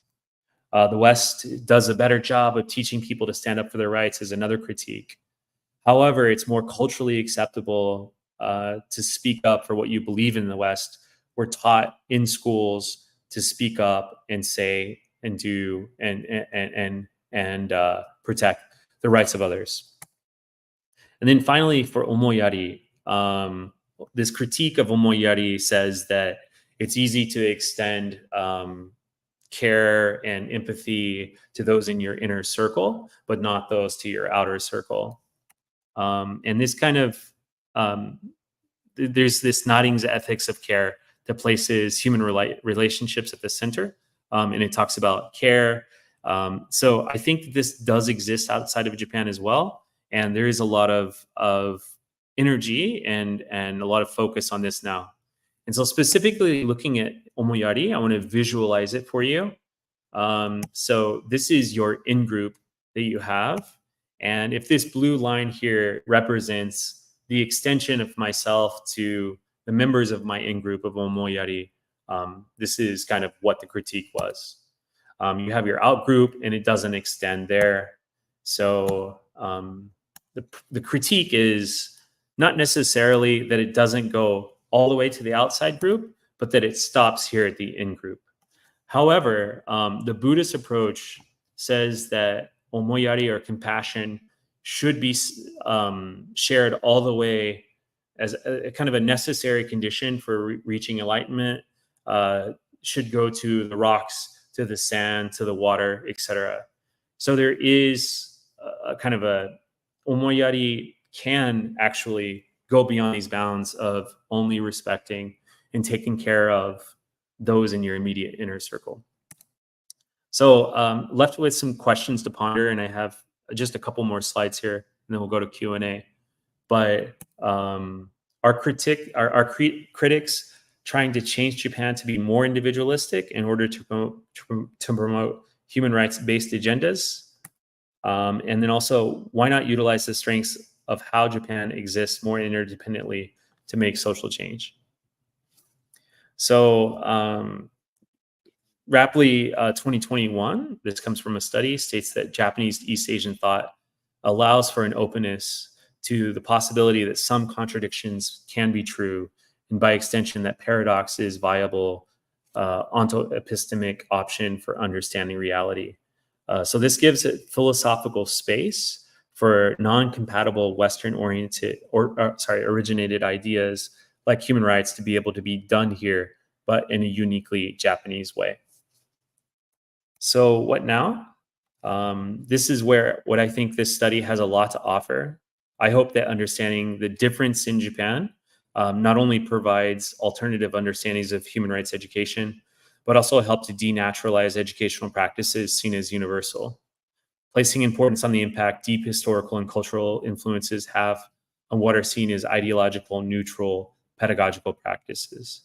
The West does a better job of teaching people to stand up for their rights is another critique. However, it's more culturally acceptable to speak up for what you believe in the West. We're taught in schools to speak up and say and do and protect the rights of others. And then finally, for omoyari, this critique of omoyari says that it's easy to extend care and empathy to those in your inner circle, but not those to your outer circle. And this kind of, there's this Nodding's ethics of care that places human relationships at the center. And it talks about care. So I think this does exist outside of Japan as well. And there is a lot of energy and a lot of focus on this now. And so specifically looking at omoyari, I want to visualize it for you. So this is your in-group that you have. And if this blue line here represents the extension of myself to the members of my in-group of omoyari, this is kind of what the critique was. You have your out-group and it doesn't extend there. So the critique is not necessarily that it doesn't go all the way to the outside group, but that it stops here at the in-group. However, the Buddhist approach says that omoyari or compassion should be shared all the way as a kind of a necessary condition for reaching enlightenment, should go to the rocks, to the sand, to the water, etc. So there is a kind of a omoyari can actually go beyond these bounds of only respecting and taking care of those in your immediate inner circle. So left with some questions to ponder, and I have just a couple more slides here, and then we'll go to Q&A. But our critics trying to change Japan to be more individualistic in order to promote human rights-based agendas? And then also, why not utilize the strengths of how Japan exists more interdependently to make social change? So Rapley 2021, this comes from a study, states that Japanese East Asian thought allows for an openness to the possibility that some contradictions can be true, and by extension, that paradox is viable onto-epistemic option for understanding reality. So this gives it philosophical space for non-compatible Western-oriented originated ideas like human rights to be able to be done here, but in a uniquely Japanese way. So what now? This is where what I think this study has a lot to offer. I hope that understanding the difference in Japan not only provides alternative understandings of human rights education, but also help to denaturalize educational practices seen as universal, placing importance on the impact deep historical and cultural influences have on what are seen as ideological, neutral, pedagogical practices.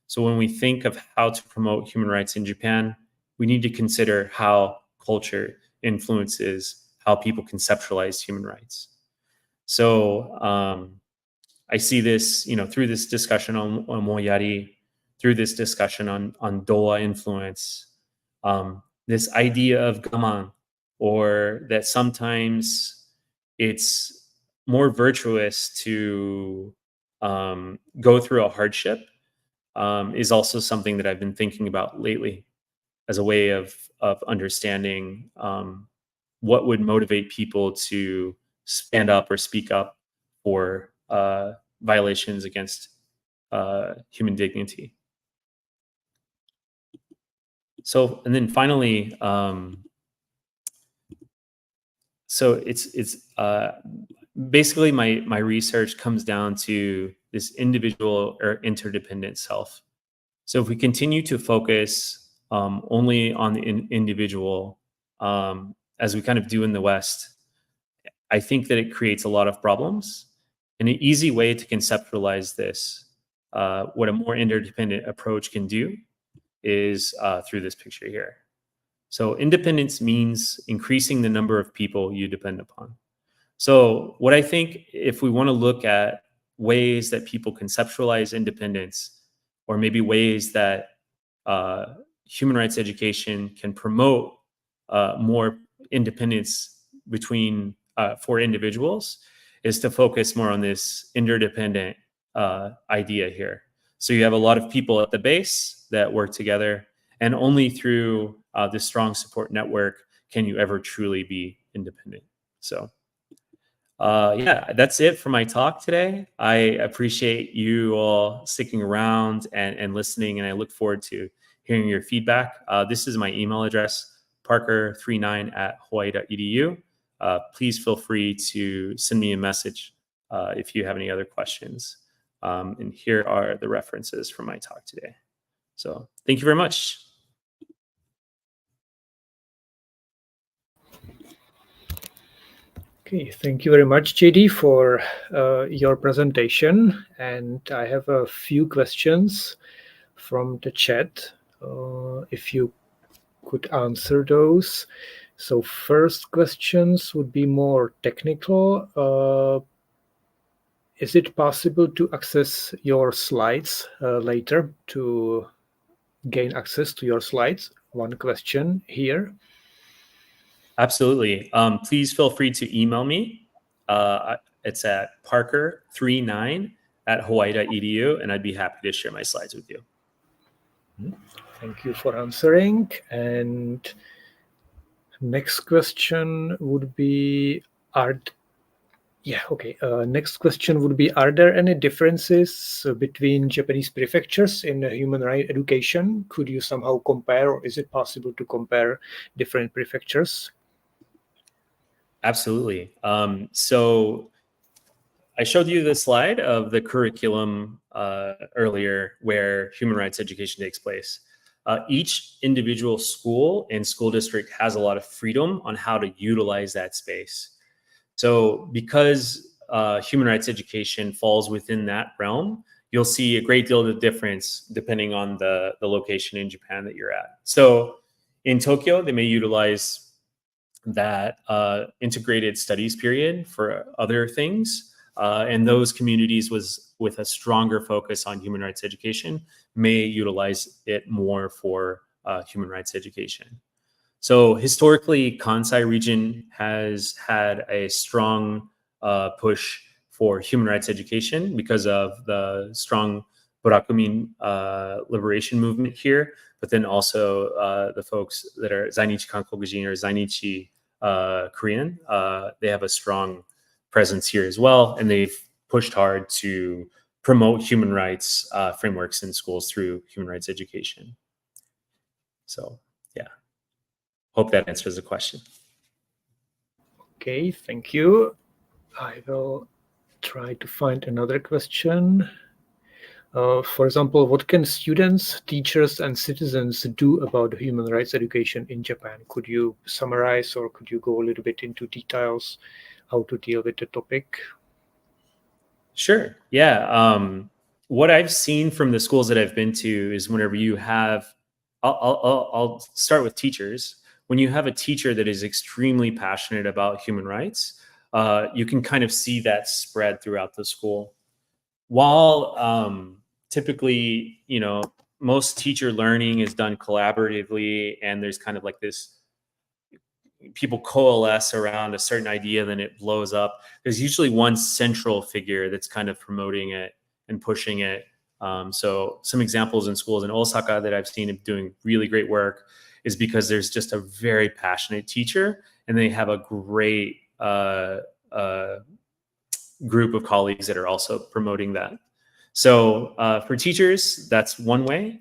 So when we think of how to promote human rights in Japan, we need to consider how culture influences how people conceptualize human rights. So I see this, through this discussion on omoyari, through this discussion on Dowa influence, this idea of gaman, or that sometimes it's more virtuous to go through a hardship, is also something that I've been thinking about lately as a way of understanding what would motivate people to stand up or speak up for violations against human dignity. So, and then finally, so it's basically my research comes down to this individual or interdependent self. So if we continue to focus only on the individual, as we kind of do in the West, I think that it creates a lot of problems. And an easy way to conceptualize this, what a more interdependent approach can do, is through this picture here. So independence means increasing the number of people you depend upon. So what I think, if we want to look at ways that people conceptualize independence, or maybe ways that human rights education can promote more independence between for individuals, is to focus more on this interdependent idea here. So you have a lot of people at the base that work together, and only through this strong support network can you ever truly be independent. So yeah, that's it for my talk today. I appreciate you all sticking around and listening, and I look forward to hearing your feedback. This is my email address, parker39@hawaii.edu. Please feel free to send me a message if you have any other questions. And here are the references for my talk today. So thank you very much. Okay, thank you very much, JD, for your presentation. And I have a few questions from the chat, if you could answer those. So first questions would be more technical. Is it possible to access your slides later, to gain access to your slides? One question here. Absolutely. Please feel free to email me. It's at parker39@hawaii.edu, and I'd be happy to share my slides with you. Thank you for answering. And next question would be, next question would be, are there any differences between Japanese prefectures in human rights education? Could you somehow compare, or is it possible to compare different prefectures? Absolutely. So I showed you the slide of the curriculum earlier where human rights education takes place. Each individual school and school district has a lot of freedom on how to utilize that space. So because human rights education falls within that realm, you'll see a great deal of difference depending on the location in Japan that you're at. So in Tokyo, they may utilize that integrated studies period for other things. And those communities with a stronger focus on human rights education may utilize it more for human rights education. So historically, Kansai region has had a strong push for human rights education because of the strong Burakumin liberation movement here, but then also the folks that are Zainichi Kankokujin or Zainichi Korean, they have a strong presence here as well, and they've pushed hard to promote human rights frameworks in schools through human rights education. So yeah, hope that answers the question. Okay, thank you. I will try to find another question. For example, what can students, teachers, and citizens do about human rights education in Japan? Could you summarize, or could you go a little bit into details how to deal with the topic? Sure. Yeah. What I've seen from the schools that I've been to is whenever you have, I'll start with teachers. When you have a teacher that is extremely passionate about human rights, you can kind of see that spread throughout the school. While typically, most teacher learning is done collaboratively, and there's kind of like this, people coalesce around a certain idea, then it blows up. There's usually one central figure that's kind of promoting it and pushing it. So some examples in schools in Osaka that I've seen doing really great work is because there's just a very passionate teacher, and they have a great group of colleagues that are also promoting that. So for teachers, that's one way.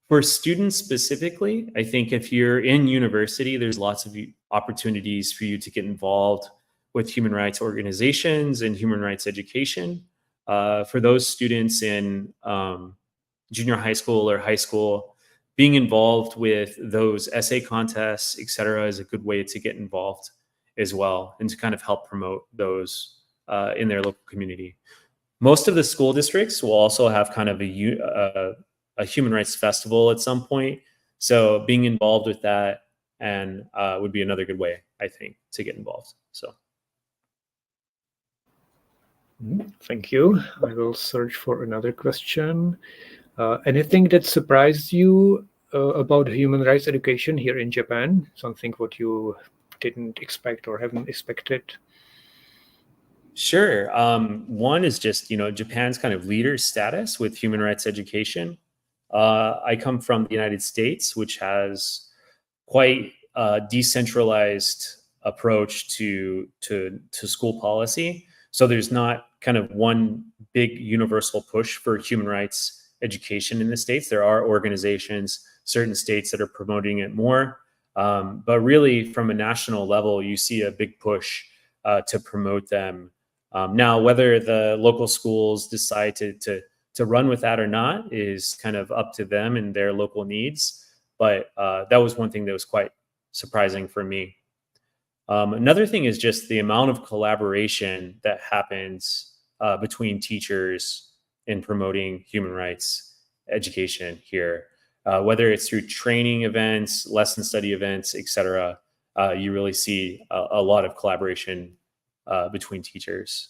For students specifically, I think if you're in university, there's lots of opportunities for you to get involved with human rights organizations and human rights education. For those students in junior high school or high school, being involved with those essay contests, et cetera, is a good way to get involved as well and to kind of help promote those in their local community. Most of the school districts will also have kind of a human rights festival at some point. So being involved with that and would be another good way, I think, to get involved. So. Thank you. I will search for another question. Anything that surprised you about human rights education here in Japan? Something what you didn't expect or haven't expected? Sure. One is just, Japan's kind of leader status with human rights education. I come from the United States, which has quite a decentralized approach to school policy. So there's not kind of one big universal push for human rights education in the States. There are organizations, certain states that are promoting it more. But really, from a national level, you see a big push to promote them. Now, whether the local schools decide to run with that or not is kind of up to them and their local needs. But that was one thing that was quite surprising for me. Another thing is just the amount of collaboration that happens between teachers in promoting human rights education here, whether it's through training events, lesson study events, et cetera. You really see a lot of collaboration between teachers.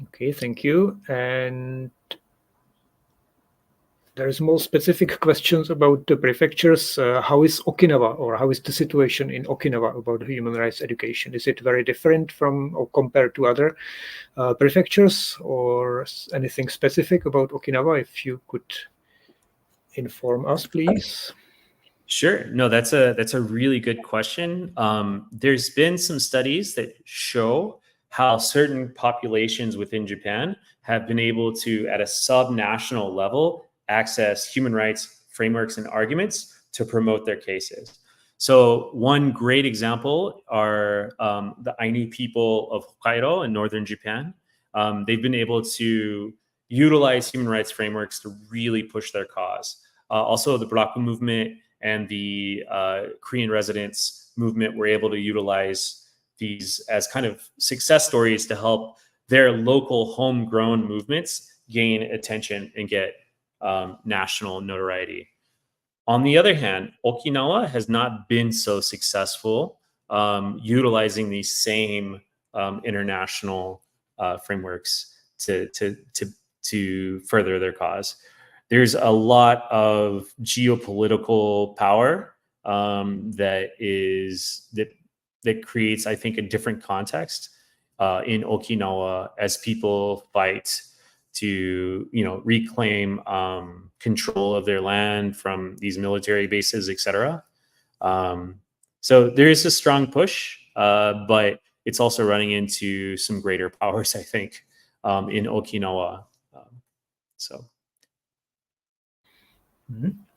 Okay, thank you. And there's more specific questions about the prefectures. How is Okinawa, or how is the situation in Okinawa about human rights education? Is it very different from or compared to other prefectures, or anything specific about Okinawa? If you could inform us, please. Sure. No, that's a really good question. There's been some studies that show how certain populations within Japan have been able to, at a sub-national level, access human rights frameworks and arguments to promote their cases. So one great example are the Ainu people of Hokkaido in northern Japan. They've been able to utilize human rights frameworks to really push their cause. Also, the Buraku movement and the Korean residents movement were able to utilize these as kind of success stories to help their local homegrown movements gain attention and get national notoriety. On the other hand, Okinawa has not been so successful utilizing these same international frameworks to further their cause. There's a lot of geopolitical power that creates, I think, a different context in Okinawa as people fight to reclaim control of their land from these military bases, etc. So there is a strong push, but it's also running into some greater powers, I think, in Okinawa.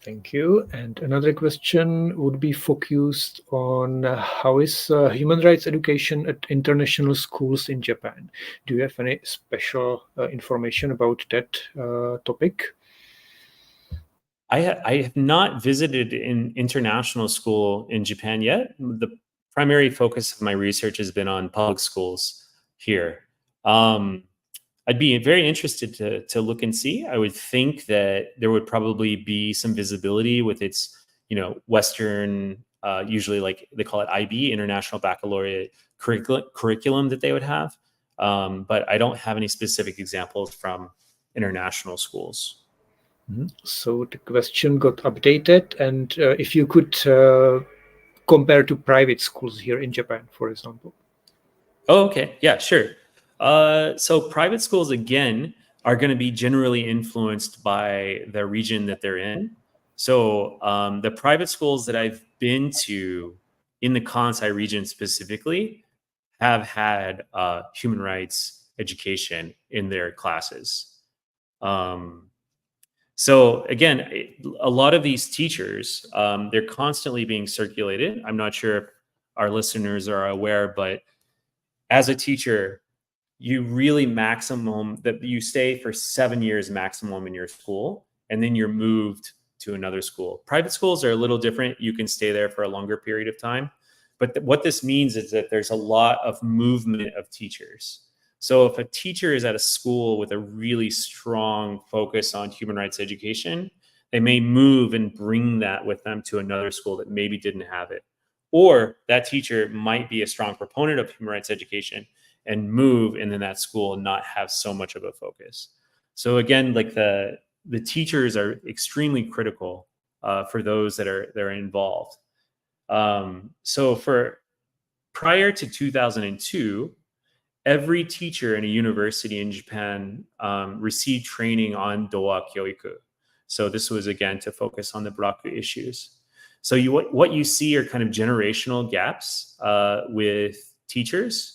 Thank you. And another question would be focused on how is human rights education at international schools in Japan? Do you have any special information about that topic? I have not visited an international school in Japan yet. The primary focus of my research has been on public schools here. I'd be very interested to look and see. I would think that there would probably be some visibility with its, Western, usually like they call it IB, International Baccalaureate curriculum that they would have. But I don't have any specific examples from international schools. So the question got updated, and if you could compare to private schools here in Japan, for example. Oh, okay. Yeah, sure. So private schools, again, are going to be generally influenced by the region that they're in. So the private schools that I've been to in the Kansai region specifically have had human rights education in their classes. So again, a lot of these teachers, they're constantly being circulated. I'm not sure if our listeners are aware, but as a teacher, you really you stay for 7 years maximum in your school, and then you're moved to another school. Private schools are a little different. You can stay there for a longer period of time. But what this means is that there's a lot of movement of teachers. So if a teacher is at a school with a really strong focus on human rights education, they may move and bring that with them to another school that maybe didn't have it. Or that teacher might be a strong proponent of human rights education and move and then that school not have so much of a focus. So again, like the teachers are extremely critical for those that are involved. So for prior to 2002, every teacher in a university in Japan received training on Dowa Kyoiku. So this was, again, to focus on the Buraku issues. So what you see are kind of generational gaps with teachers.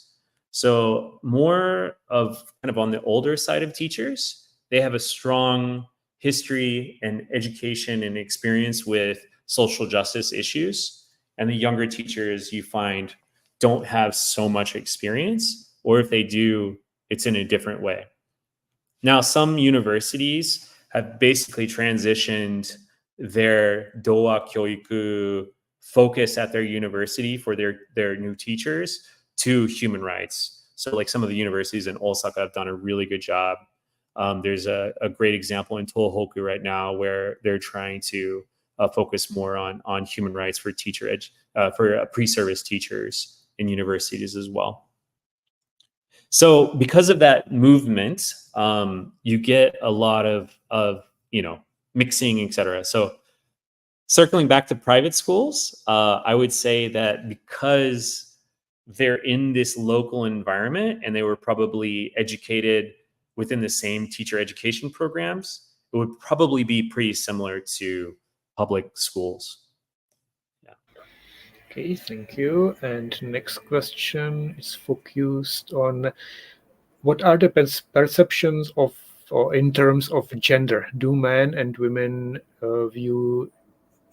So more of kind of on the older side of teachers, they have a strong history and education and experience with social justice issues. And the younger teachers you find don't have so much experience, or if they do, it's in a different way. Now, some universities have basically transitioned their Dowa Kyoiku focus at their university for their new teachers to human rights. So like some of the universities in Osaka have done a really good job. There's a great example in Tohoku right now where they're trying to focus more on human rights for pre-service teachers in universities as well. So because of that movement, you get a lot of mixing, etc. So circling back to private schools, I would say that because they're in this local environment and they were probably educated within the same teacher education programs, it would probably be pretty similar to public schools. Yeah. Okay, thank you. And next question is focused on what are the perceptions of, or in terms of gender? Do men and women view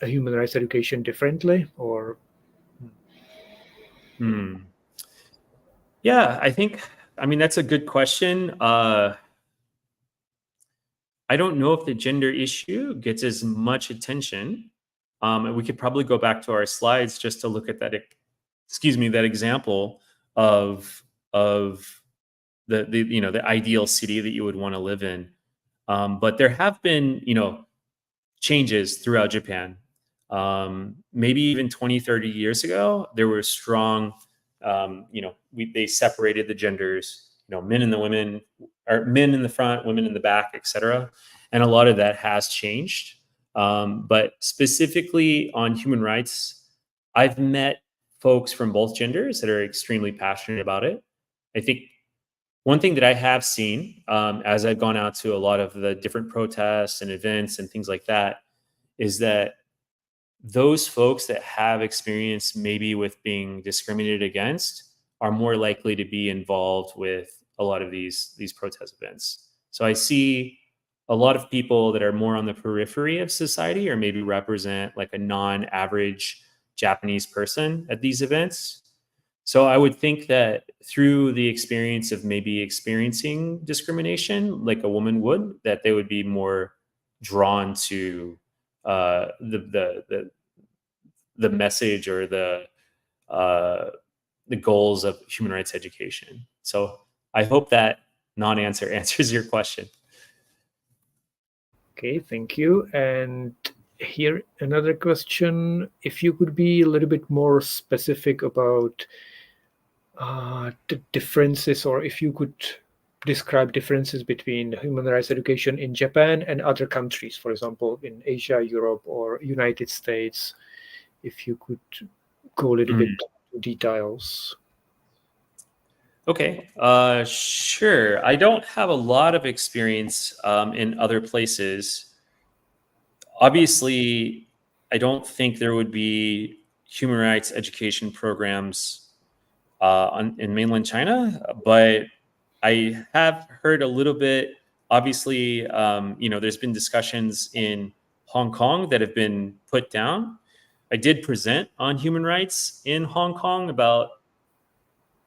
human rights education differently, or? Yeah, I mean, that's a good question. I don't know if the gender issue gets as much attention. And we could probably go back to our slides just to look at that, that example of the ideal city that you would want to live in. But there have been, changes throughout Japan. Maybe even 20, 30 years ago, there were strong, they separated the genders, men and the women, or men in the front, women in the back, etc. And a lot of that has changed. But specifically on human rights, I've met folks from both genders that are extremely passionate about it. I think one thing that I have seen as I've gone out to a lot of the different protests and events and things like that is that those folks that have experience maybe with being discriminated against are more likely to be involved with a lot of these protest events. So I see a lot of people that are more on the periphery of society or maybe represent like a non-average Japanese person at these events. So I would think that through the experience of maybe experiencing discrimination like a woman would, that they would be more drawn to the message or the goals of human rights education. So I hope that non-answer answers your question. Okay, thank you. And here another question: if you could be a little bit more specific about the differences, or if you could describe differences between human rights education in Japan and other countries, for example, in Asia, Europe, or United States, if you could go a little bit into details. Okay, sure. I don't have a lot of experience in other places. Obviously, I don't think there would be, human rights education programs in mainland China, but I have heard a little bit. Obviously, there's been discussions in Hong Kong that have been put down. I did present on human rights in Hong Kong about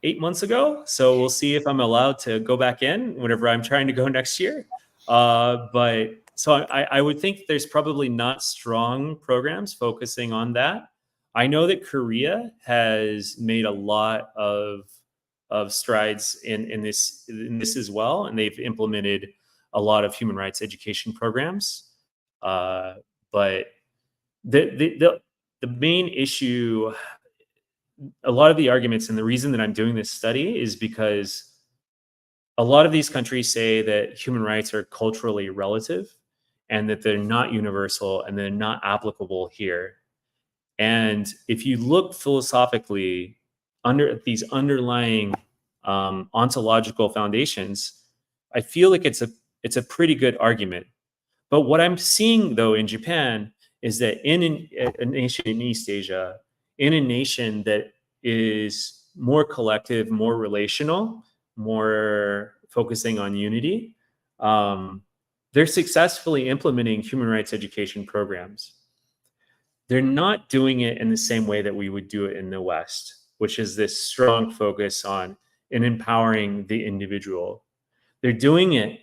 8 months ago. So we'll see if I'm allowed to go back in whenever I'm trying to go next year. But so I would think there's probably not strong programs focusing on that. I know that Korea has made a lot of strides in this as well, and they've implemented a lot of human rights education programs. But the main issue, a lot of the arguments, and the reason that I'm doing this study is because a lot of these countries say that human rights are culturally relative and that they're not universal and they're not applicable here. And if you look philosophically under these underlying ontological foundations, I feel like it's a pretty good argument. But what I'm seeing though in Japan is that in a nation in East Asia, in a nation that is more collective, more relational, more focusing on unity, they're successfully implementing human rights education programs. They're not doing it in the same way that we would do it in the West, which is this strong focus on and empowering the individual. They're doing it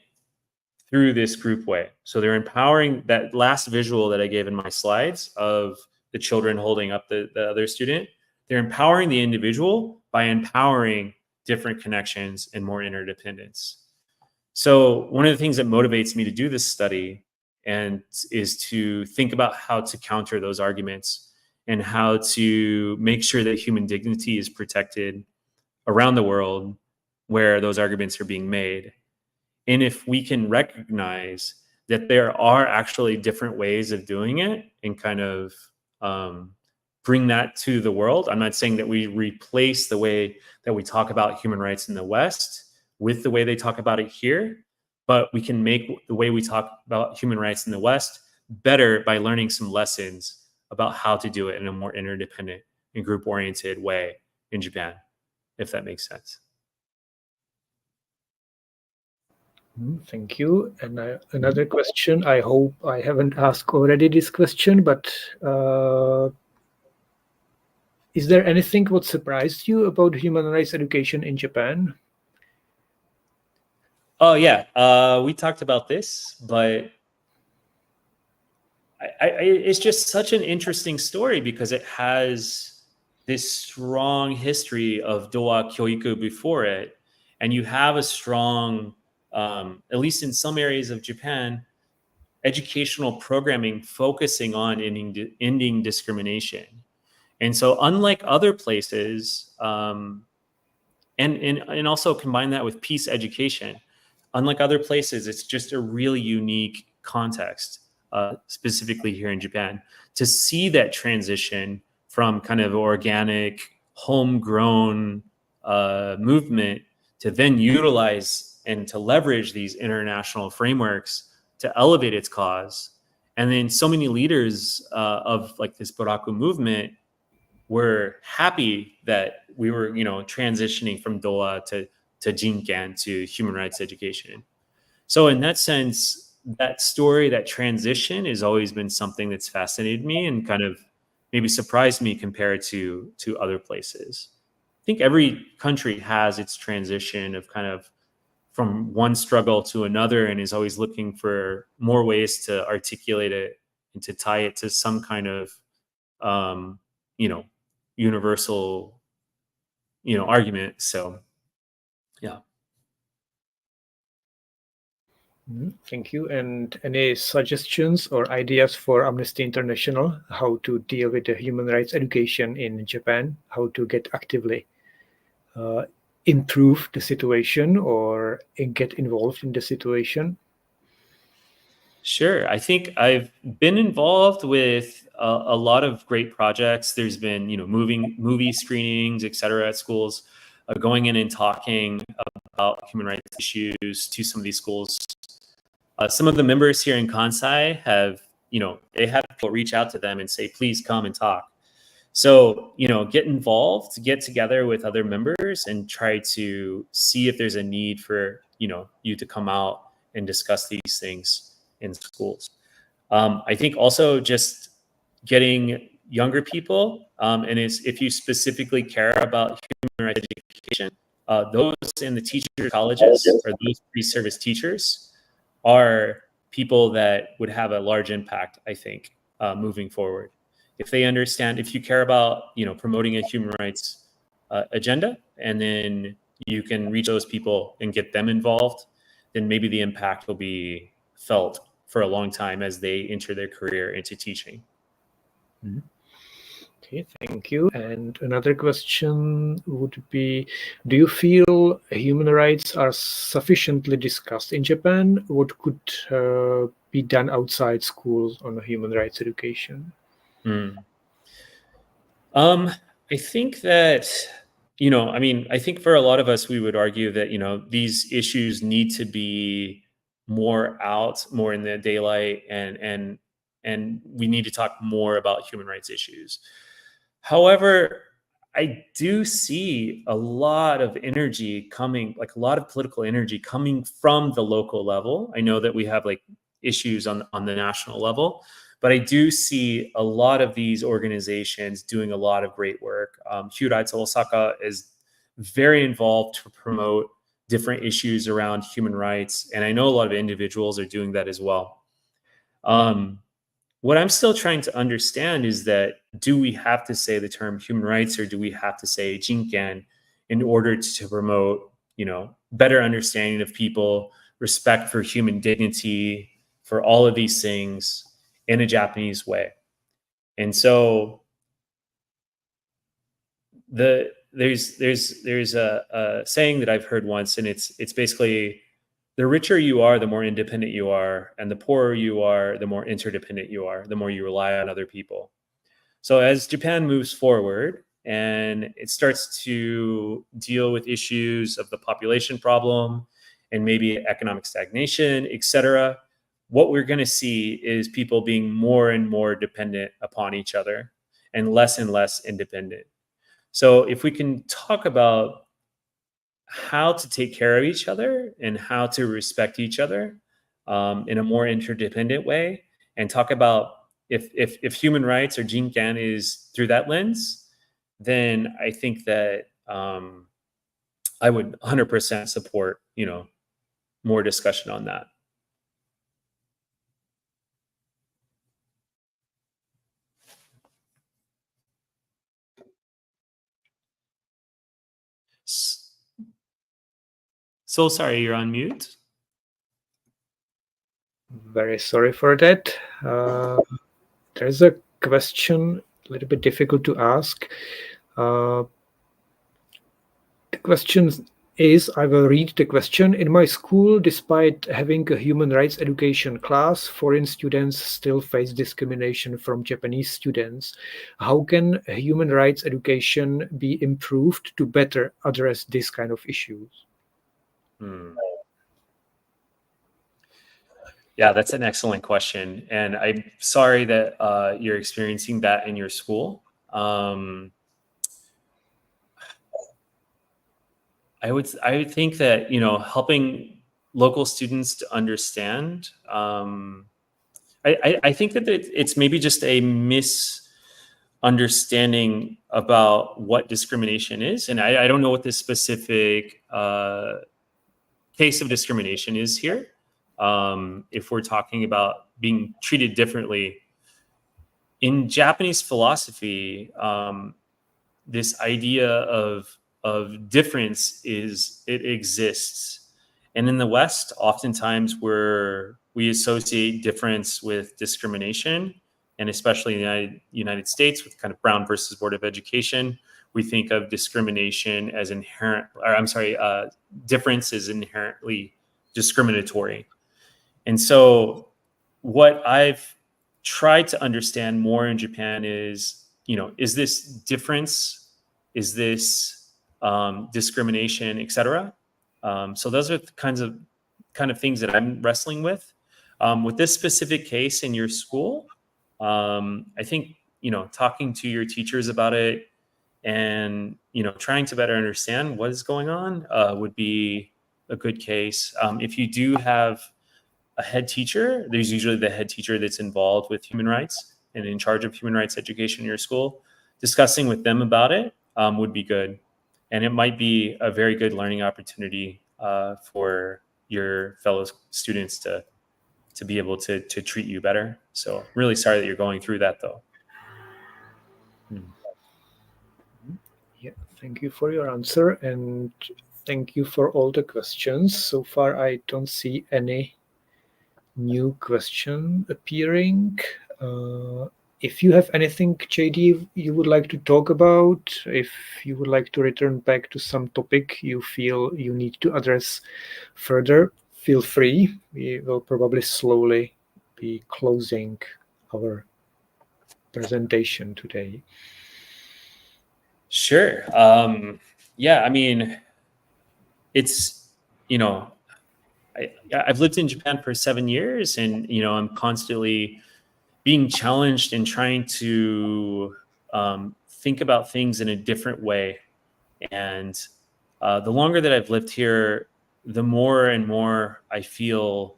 through this group way. So they're empowering, that last visual that I gave in my slides of the children holding up the other student, they're empowering the individual by empowering different connections and more interdependence. So one of the things that motivates me to do this study and is to think about how to counter those arguments and how to make sure that human dignity is protected around the world where those arguments are being made. And if we can recognize that there are actually different ways of doing it and kind of bring that to the world. I'm not saying that we replace the way that we talk about human rights in the West with the way they talk about it here, but we can make the way we talk about human rights in the West better by learning some lessons about how to do it in a more interdependent and group-oriented way in Japan, if that makes sense. Thank you. And another question. I hope I haven't asked already this question, but is there anything what surprised you about human rights education in Japan? Oh yeah, we talked about this, but it's just such an interesting story because it has this strong history of Dowa Kyoiku before it, and you have a strong, at least in some areas of Japan, educational programming focusing on ending discrimination. And so unlike other places, and also combine that with peace education, unlike other places, it's just a really unique context, specifically here in Japan, to see that transition from kind of organic, homegrown movement to then utilize and to leverage these international frameworks to elevate its cause. And then so many leaders of like this Buraku movement were happy that we were, transitioning from Dowa to Jinkan, to human rights education. So in that sense, that story, that transition has always been something that's fascinated me and kind of maybe surprised me compared to other places. I think every country has its transition of kind of from one struggle to another and is always looking for more ways to articulate it and to tie it to some kind of, universal, argument. So, yeah. Thank you. And any suggestions or ideas for Amnesty International, how to deal with the human rights education in Japan, how to get actively improve the situation or get involved in the situation? Sure. I think I've been involved with a lot of great projects. There's been, movie screenings, et cetera, at schools, going in and talking about human rights issues to some of these schools. Some of the members here in Kansai have, they have people reach out to them and say, please come and talk. So, get involved, get together with other members and try to see if there's a need for, you to come out and discuss these things in schools. I think also just getting younger people, and if you specifically care about human rights education, those in the teacher colleges or those pre-service teachers are people that would have a large impact, I think, moving forward. If they understand, if you care about, promoting a human rights agenda, and then you can reach those people and get them involved, then maybe the impact will be felt for a long time as they enter their career into teaching. Mm-hmm. Okay, thank you. And another question would be, do you feel human rights are sufficiently discussed in Japan? What could be done outside schools on human rights education? I think that, I think for a lot of us, we would argue that, these issues need to be more in the daylight, and we need to talk more about human rights issues. However, I do see a lot of energy coming, like a lot of political energy coming from the local level. I know that we have like issues on the national level, but I do see a lot of these organizations doing a lot of great work. HRE to Osaka is very involved to promote different issues around human rights, and I know a lot of individuals are doing that as well. What I'm still trying to understand is that, do we have to say the term human rights, or do we have to say jinken in order to promote, better understanding of people, respect for human dignity, for all of these things in a Japanese way? And so there's a saying that I've heard once, and it's basically, the richer you are, the more independent you are, and the poorer you are, the more interdependent you are, the more you rely on other people. So as Japan moves forward and it starts to deal with issues of the population problem and maybe economic stagnation, etc., what we're going to see is people being more and more dependent upon each other and less independent. So if we can talk about how to take care of each other and how to respect each other in a more interdependent way, and talk about if human rights or jinkan is through that lens, then I think that I would 100% support, more discussion on that. So sorry, you're on mute. Very sorry for that. There's a question, a little bit difficult to ask. The question is, I will read the question. In my school, despite having a human rights education class, foreign students still face discrimination from Japanese students. How can human rights education be improved to better address this kind of issues? Yeah, that's an excellent question. And I'm sorry that you're experiencing that in your school. I would think that, helping local students to understand, I think that it's maybe just a misunderstanding about what discrimination is. And I don't know what this specific case of discrimination is here. If we're talking about being treated differently. In Japanese philosophy, this idea of difference it exists, and in the West, oftentimes we associate difference with discrimination, and especially in the United States with kind of Brown versus Board of Education, we think of discrimination as difference is inherently discriminatory. And so what I've tried to understand more in Japan is, is this difference? Is this discrimination, etc.? So those are the kind of things that I'm wrestling with. With this specific case in your school, I think talking to your teachers about it and, trying to better understand what is going on would be a good case. If you do have a head teacher, there's usually the head teacher that's involved with human rights and in charge of human rights education in your school. Discussing with them about it would be good. And it might be a very good learning opportunity for your fellow students to be able to treat you better. So really sorry that you're going through that though. Yeah, thank you for your answer, and thank you for all the questions. So far, I don't see any new question appearing. If you have anything, JD, you would like to talk about, if you would like to return back to some topic you feel you need to address further, feel free. We will probably slowly be closing our presentation today. Sure. Yeah, I mean, it's, I've lived in Japan for 7 years, and, I'm constantly being challenged and trying to think about things in a different way. And the longer that I've lived here, the more and more I feel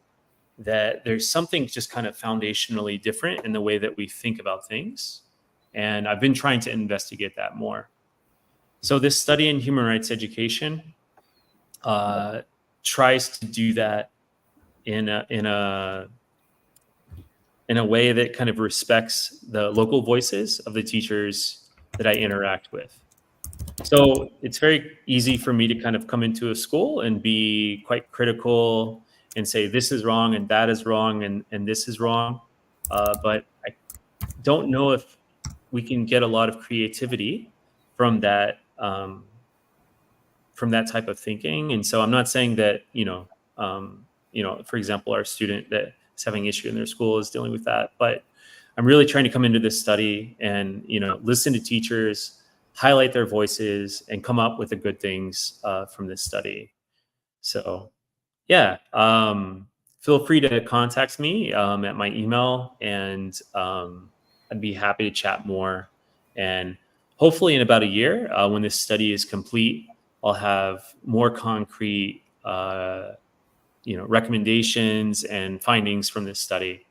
that there's something just kind of foundationally different in the way that we think about things. And I've been trying to investigate that more. So this study in human rights education tries to do that in a way that kind of respects the local voices of the teachers that I interact with. So it's very easy for me to kind of come into a school and be quite critical and say, this is wrong and that is wrong and this is wrong. But I don't know if we can get a lot of creativity from that type of thinking. And so I'm not saying that, for example, our student that is having issue in their school is dealing with that, but I'm really trying to come into this study and, listen to teachers, highlight their voices, and come up with the good things from this study. So yeah, feel free to contact me at my email, and I'd be happy to chat more. And hopefully in about a year, when this study is complete, I'll have more concrete, recommendations and findings from this study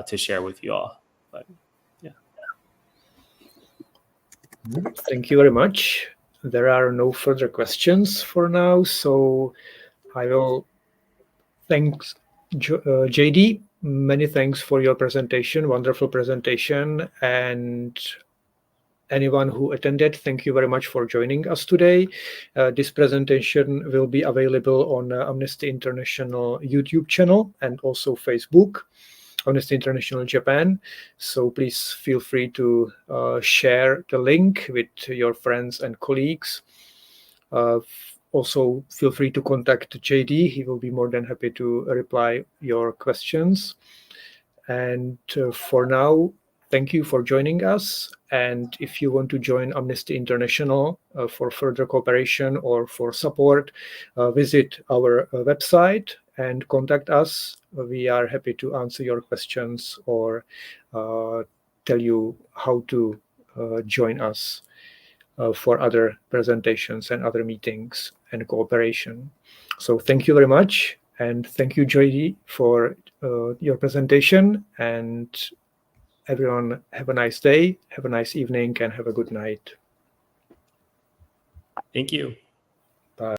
to share with you all. But yeah. Thank you very much. There are no further questions for now, so I will thank JD. Many thanks for your presentation, wonderful presentation, and anyone who attended, thank you very much for joining us today. This presentation will be available on Amnesty International YouTube channel and also Facebook, Amnesty International Japan. So please feel free to share the link with your friends and colleagues. Also, feel free to contact JD. He will be more than happy to reply your questions. And for now, thank you for joining us. And if you want to join Amnesty International for further cooperation or for support, visit our website and contact us. We are happy to answer your questions or tell you how to join us for other presentations and other meetings and cooperation. So thank you very much. And thank you, JD, for your presentation. And everyone, have a nice day, have a nice evening, and have a good night. Thank you.